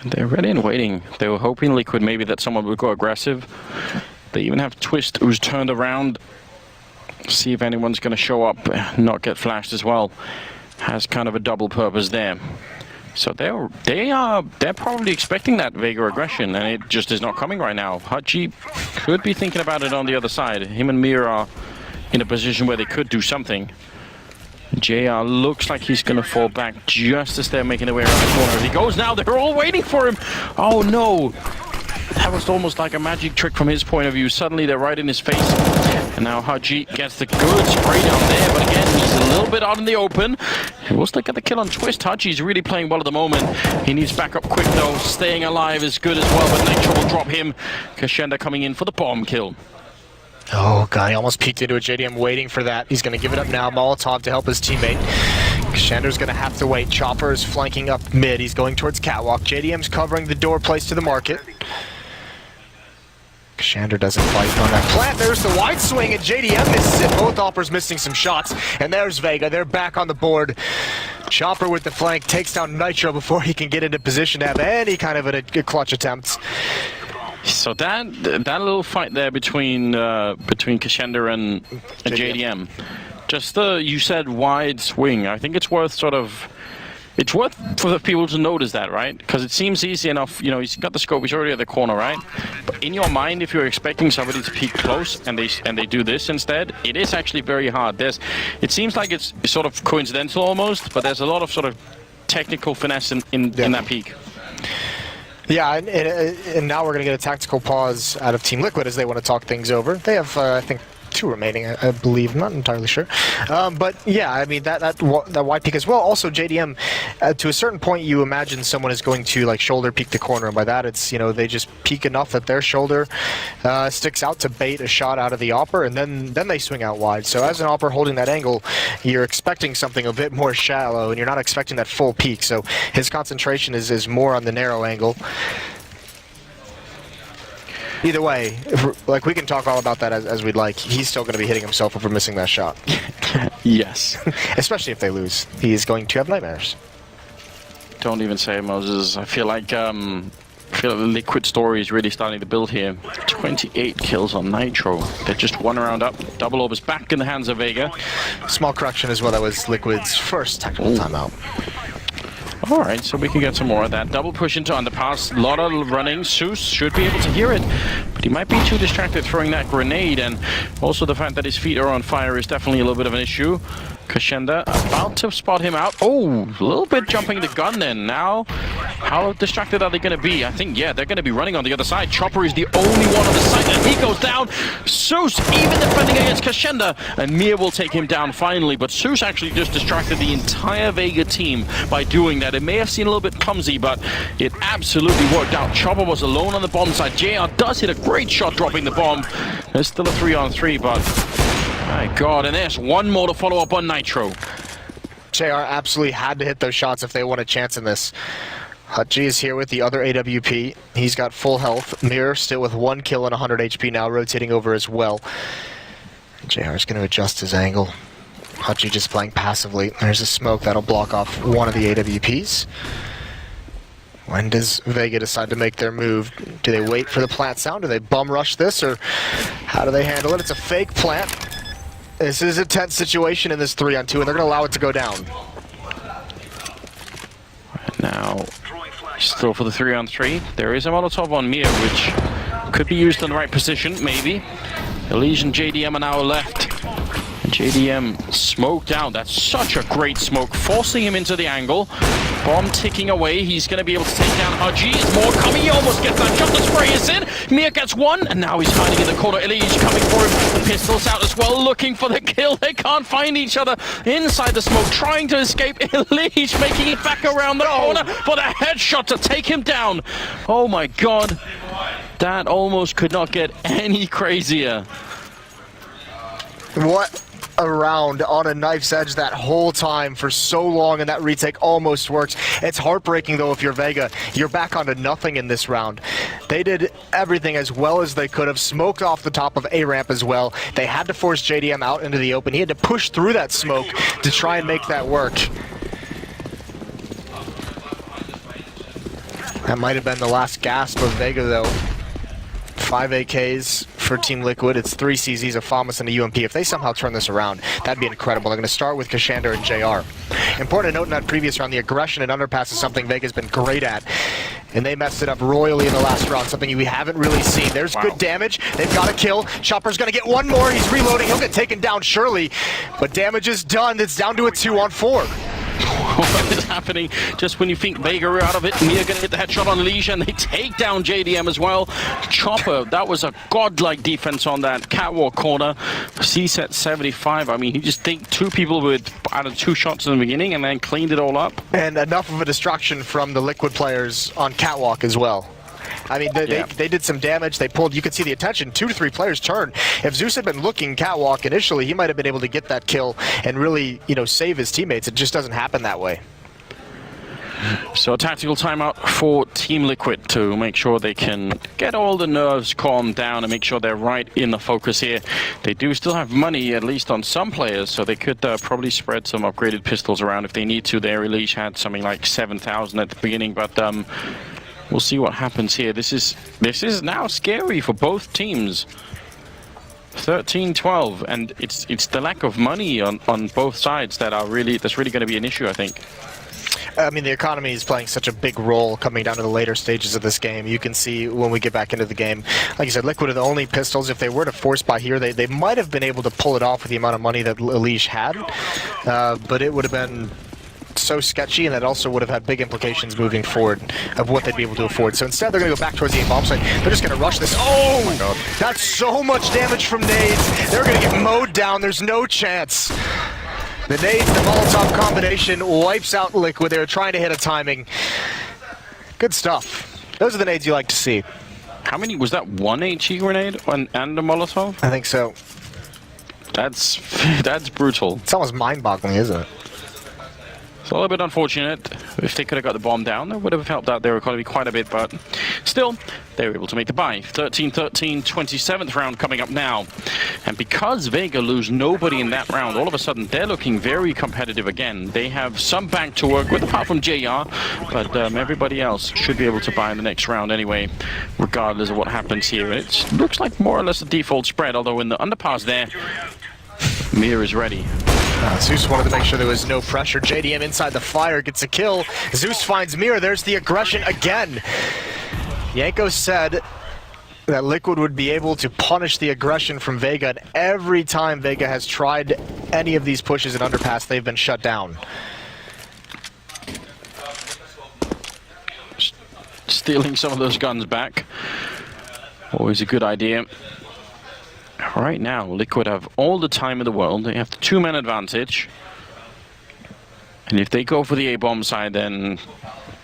And they're ready and waiting. They were hoping Liquid maybe that someone would go aggressive. They even have Twist, who's turned around. See if anyone's going to show up, not get flashed as well. Has kind of a double purpose there. So they're probably expecting that Vega aggression, and it just is not coming right now. Hachi could be thinking about it on the other side. Him and Mir are in a position where they could do something. JR looks like he's going to fall back just as they're making their way around the corner. As he goes now, they're all waiting for him. Oh no! That was almost like a magic trick from his point of view. Suddenly they're right in his face. And now Hachi gets the good spray down there, but again, he's a little bit out in the open. He will still get the kill on Twist. Hachi's really playing well at the moment. He needs backup quick though. Staying alive is good as well, but Nitro will drop him. Kashenda coming in for the bomb kill. Oh god, he almost peeked into a JDM waiting for that. He's going to give it up now. Molotov to help his teammate. Kashender's going to have to wait. Chopper is flanking up mid. He's going towards Catwalk. JDM's covering the door place to the market. Kashender doesn't fight on that plant. There's the wide swing, and JDM misses it. Both Oppers missing some shots. And there's Vega. They're back on the board. Chopper with the flank takes down Nitro before he can get into position to have any kind of a clutch attempt. So that little fight there between Kashender and JDM. Just you said wide swing. I think it's worth for the people to notice that, right? Because it seems easy enough. You know, he's got the scope. He's already at the corner, right? But in your mind, if you're expecting somebody to peek close and they do this instead, it is actually very hard. It seems like it's sort of coincidental almost, but there's a lot of sort of technical finesse in that peek. Yeah, and now we're going to get a tactical pause out of Team Liquid as they want to talk things over. They have, I think, 2 remaining, I believe. I'm not entirely sure. But yeah, I mean, that wide peek as well. Also, JDM, to a certain point, you imagine someone is going to like shoulder peek the corner. And by that, it's, you know, they just peek enough that their shoulder sticks out to bait a shot out of the Opper, and then they swing out wide. So as an Opper holding that angle, you're expecting something a bit more shallow, and you're not expecting that full peak. So his concentration is more on the narrow angle. Either way, like, we can talk all about that as we'd like. He's still going to be hitting himself over missing that shot. Yes. Especially if they lose. He's going to have nightmares. Don't even say it, Moses. I feel like the Liquid story is really starting to build here. 28 kills on Nitro. They're just 1 round up. Double Orb is back in the hands of Vega. Small correction as well. That was Liquid's first technical timeout. All right, so we can get some more of that. Double push into underpass. A lot of running. Zeus should be able to hear it, but he might be too distracted throwing that grenade, and also the fact that his feet are on fire is definitely a little bit of an issue. Kashenda about to spot him out. Oh, a little bit jumping the gun then. Now, how distracted are they going to be? I think, yeah, they're going to be running on the other side. Chopper is the only one on the side, and he goes down. Zeus even defending against Kashenda, and Mir will take him down finally, but Zeus actually just distracted the entire Vega team by doing that. It may have seemed a little bit clumsy, but it absolutely worked out. Chopper was alone on the bomb side. JR does hit a great shot dropping the bomb. There's still a 3-on-3, but my God, and there's one more to follow up on Nitro. JR absolutely had to hit those shots if they want a chance in this. Hutji is here with the other AWP. He's got full health. Mir still with 1 kill and 100 HP now, rotating over as well. JR is going to adjust his angle. Hutji just playing passively. There's a smoke that'll block off one of the AWPs. When does Vega decide to make their move? Do they wait for the plant sound? Do they bum rush this, or how do they handle it? It's a fake plant. This is a tense situation in this 3-on-2, and they're going to allow it to go down. Right now, still for the 3-on-3. There is a Molotov on Mir, which could be used in the right position, maybe. Elige and JDM are now left. And JDM smoked out. That's such a great smoke, forcing him into the angle. Bomb ticking away. He's going to be able to take down Hutji. There's more coming. He almost gets that shot. The spray is in. Mir gets 1, and now he's hiding in the corner. Elige coming for him. Pistols out as well, looking for the kill. They can't find each other inside the smoke, trying to escape. Elige making it back around the corner for the headshot to take him down. Oh my God. That almost could not get any crazier. What a round on a knife's edge that whole time for so long, and that retake almost works. It's heartbreaking though if you're Vega. You're back onto nothing in this round. They did everything as well as they could have, smoked off the top of A-ramp as well. They had to force JDM out into the open. He had to push through that smoke to try and make that work. That might have been the last gasp of Vega though. 5 AKs for Team Liquid. It's 3 CZs, a FAMAS, and a UMP. If they somehow turn this around, that'd be incredible. They're going to start with Kashanda and JR. Important to note in that previous round, the aggression and underpass is something Vega's been great at. And they messed it up royally in the last round, something we haven't really seen. There's good damage. They've got a kill. Chopper's going to get 1 more. He's reloading. He'll get taken down surely. But damage is done. It's down to a 2-on-4. What is happening just when you think Vega are out of it? Mir gonna hit the headshot on Elige, and they take down JDM as well. Chopper, that was a godlike defense on that catwalk corner. C-set 75. I mean, he just think 2 people with out of 2 shots in the beginning and then cleaned it all up. And enough of a distraction from the Liquid players on catwalk as well. I mean, they did some damage. They pulled, you could see the attention. 2 to 3 players turned. If Zeus had been looking catwalk initially, he might have been able to get that kill and really, you know, save his teammates. It just doesn't happen that way. So a tactical timeout for Team Liquid to make sure they can get all the nerves calmed down and make sure they're right in the focus here. They do still have money, at least on some players, so they could probably spread some upgraded pistols around if they need to. Their Elige had something like 7,000 at the beginning, but we'll see what happens here. This is now scary for both teams. 13-12, and it's the lack of money on both sides that's really going to be an issue, I think. I mean, the economy is playing such a big role coming down to the later stages of this game. You can see when we get back into the game. Like you said, Liquid are the only pistols. If they were to force buy here, they might have been able to pull it off with the amount of money that Elige had. But it would have been so sketchy, and that also would have had big implications moving forward of what they'd be able to afford. So instead, they're going to go back towards the A-bomb site. They're just going to rush this. Oh my god. That's so much damage from nades. They're going to get mowed down. There's no chance. The nades, the Molotov combination wipes out Liquid. They were trying to hit a timing. Good stuff. Those are the nades you like to see. How many? Was that one HE grenade and a Molotov? I think so. That's brutal. It's almost mind-boggling, isn't it? It's a little bit unfortunate. If they could have got the bomb down, that would have helped out their economy quite a bit, but still, they were able to make the buy. 13-13, 27th round coming up now. And because Vega lose nobody in that round, all of a sudden, they're looking very competitive again. They have some bank to work with, apart from JR, but everybody else should be able to buy in the next round anyway, regardless of what happens here. It looks like more or less a default spread, although in the underpass there, Mir is ready. Zeus wanted to make sure there was no pressure. JDM inside the fire gets a kill. Zeus finds Mir. There's the aggression again. Yanko said that Liquid would be able to punish the aggression from Vega, and every time Vega has tried any of these pushes in underpass, they've been shut down. Stealing some of those guns back. Always a good idea. Right now, Liquid have all the time in the world. They have the two-man advantage. And if they go for the A-bomb side, then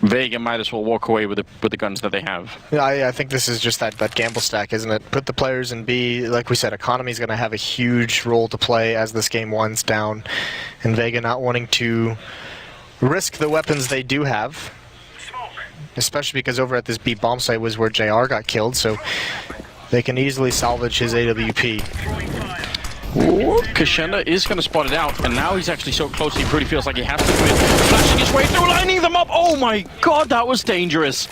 Vega might as well walk away with the guns that they have. Yeah, I think this is just that gamble stack, isn't it? Put the players in B. Like we said, economy's going to have a huge role to play as this game winds down. And Vega not wanting to risk the weapons they do have. Especially because over at this B bomb site was where JR got killed, so they can easily salvage his AWP. Ooh, Kashenda is going to spot it out, and now he's actually so close he pretty feels like he has to do it. Flashing his way through, lining them up. Oh my god, that was dangerous.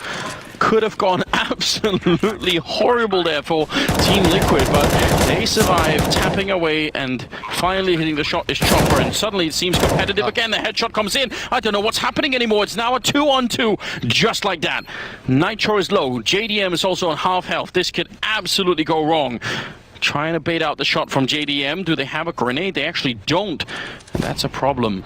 Could have gone absolutely horrible there for Team Liquid, but they survive, tapping away, and finally hitting the shot is Chopper, and suddenly it seems competitive again. The headshot comes in. I don't know what's happening anymore. It's now a 2-on-2, just like that. Nitro is low. JDM is also on half health. This could absolutely go wrong. Trying to bait out the shot from JDM. Do they have a grenade? They actually don't. That's a problem.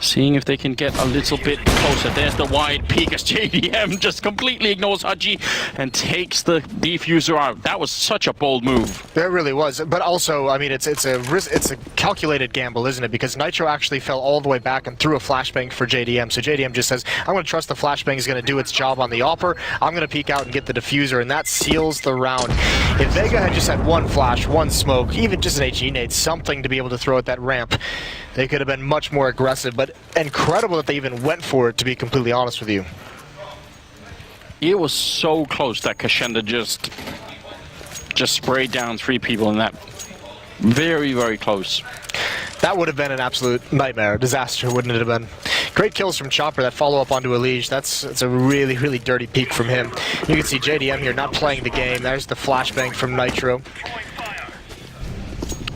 Seeing if they can get a little bit closer. There's the wide peek as JDM just completely ignores Haji and takes the defuser out. That was such a bold move. It really was, but also, I mean, it's a calculated gamble, isn't it? Because Nitro actually fell all the way back and threw a flashbang for JDM. So JDM just says, "I'm going to trust the flashbang is going to do its job on the AWPer. I'm going to peek out and get the diffuser," and that seals the round. If Vega had just had one flash, one smoke, even just an HE nade, something to be able to throw at that ramp, they could have been much more aggressive, but incredible that they even went for it, to be completely honest with you. It was so close that Kashenda just sprayed down 3 people in that. Very, very close. That would have been an absolute nightmare, disaster, wouldn't it have been? Great kills from Chopper, that follow-up onto Elige. That's a really, really dirty peek from him. You can see JDM here not playing the game. There's the flashbang from Nitro.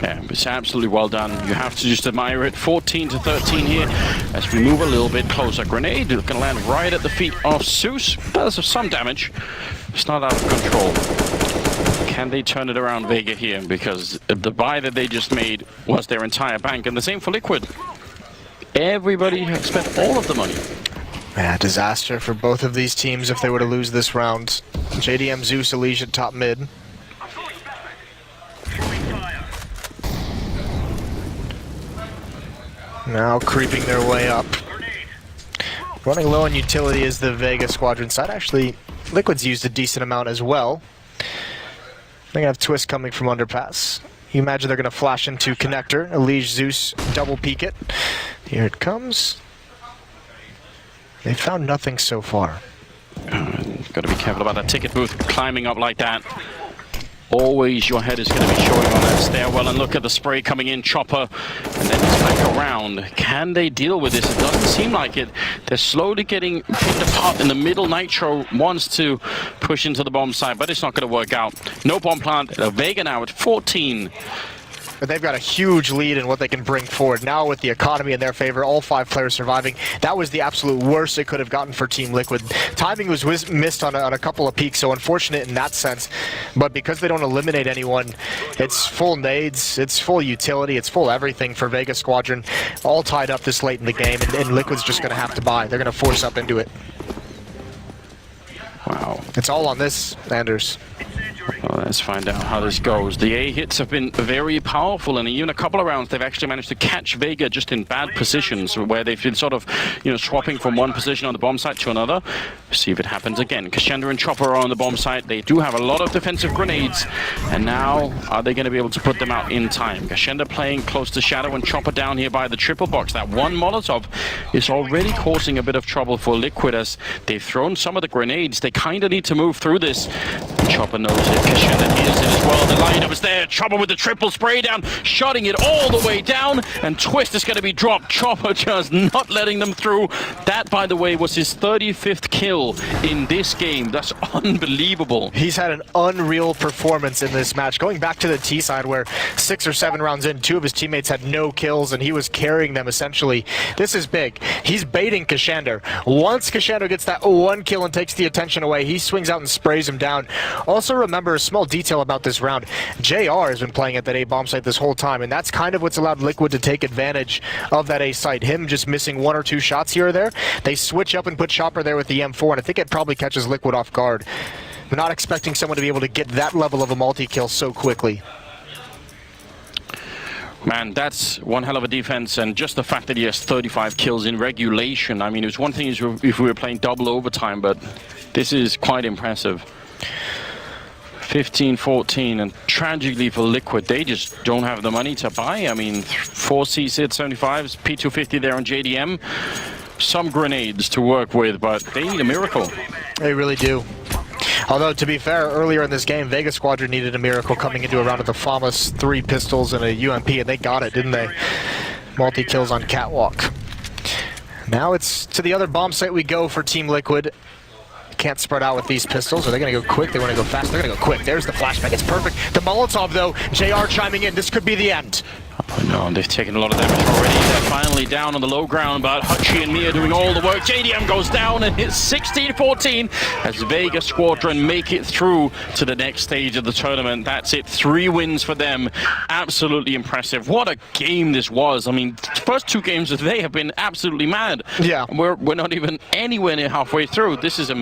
Yeah, it's absolutely well done. You have to just admire it. 14-13 here as we move a little bit closer. Grenade going to land right at the feet of Zeus. Does some damage. It's not out of control. Can they turn it around, Vega, here? Because the buy that they just made was their entire bank, and the same for Liquid. Everybody has spent all of the money. Yeah, disaster for both of these teams if they were to lose this round. JDM, Zeus, Elige at top mid. Now creeping their way up. Running low on utility is the Vega squadron side. Actually, Liquid's used a decent amount as well. They have Twist coming from underpass. You imagine they're going to flash into connector. Elige, Zeus, double peek it. Here it comes. They found nothing so far. Got to be careful about that ticket booth climbing up like that. Always your head is going to be showing on that stairwell, and look at the spray coming in, Chopper, and then it's back around. Can they deal with this? It doesn't seem like it. They're slowly getting picked apart in the middle. Nitro wants to push into the bomb side, but it's not going to work out. No bomb plant. Vega now at 14. But they've got a huge lead in what they can bring forward. Now with the economy in their favor, all 5 players surviving, that was the absolute worst it could have gotten for Team Liquid. Timing was missed on a couple of peaks, so unfortunate in that sense. But because they don't eliminate anyone, it's full nades, it's full utility, it's full everything for Vega Squadron, all tied up this late in the game, and Liquid's just going to have to buy. They're going to force up into it. Wow. It's all on this, Anders. Well, let's find out how this goes. The A hits have been very powerful, and even a couple of rounds they've actually managed to catch Vega just in bad positions where they've been sort of, swapping from one position on the bomb site to another. See if it happens again. Kashenda and Chopper are on the bomb site. They do have a lot of defensive grenades, and now are they going to be able to put them out in time? Kashenda playing close to Shadow and Chopper down here by the triple box. That one Molotov is already causing a bit of trouble for Liquid as they've thrown some of the grenades. They kind of need to move through this. Chopper knows it. Kashenda hears it as well. The lineup is there. Chopper with the triple spray down, shutting it all the way down, and Twist is going to be dropped. Chopper just not letting them through. That, by the way, was his 35th kill in this game. That's unbelievable. He's had an unreal performance in this match. Going back to the T side where 6 or 7 rounds in, 2 of his teammates had no kills and he was carrying them essentially. This is big. He's baiting Kashanda. Once Kashanda gets that 1 kill and takes the attention away, he swings out and sprays him down. Also remember a small detail about this round. JR has been playing at that A bomb site this whole time, and that's kind of what's allowed Liquid to take advantage of that A site. Him just missing 1 or 2 shots here or there. They switch up and put Chopper there with the M4, and I think it probably catches Liquid off guard. They're not expecting someone to be able to get that level of a multi-kill so quickly. Man, that's one hell of a defense, and just the fact that he has 35 kills in regulation. I mean, it was one thing if we were playing double overtime, but this is quite impressive. 15-14, and tragically for Liquid, they just don't have the money to buy. I mean, 4 CSID 75s, P250 there on JDM. Some grenades to work with, but they need a miracle. They really do. Although, to be fair, earlier in this game, Vega Squadron needed a miracle coming into a round of the FAMAS, 3 pistols and a UMP, and they got it, didn't they? Multi-kills on Catwalk. Now it's to the other bomb site we go for Team Liquid. Can't spread out with these pistols. Are they going to go quick? They want to go fast. They're going to go quick. There's the flashback. It's perfect. The Molotov, though. JR chiming in. This could be the end. Oh, no, they've taken a lot of damage already. They're finally down on the low ground, but Hutchie and Mia doing all the work. JDM goes down, and it's 16-14 as Vega Squadron make it through to the next stage of the tournament. That's it. 3 wins for them. Absolutely impressive. What a game this was. I mean, the first 2 games of the day have been absolutely mad. Yeah. We're not even anywhere near halfway through. This is amazing.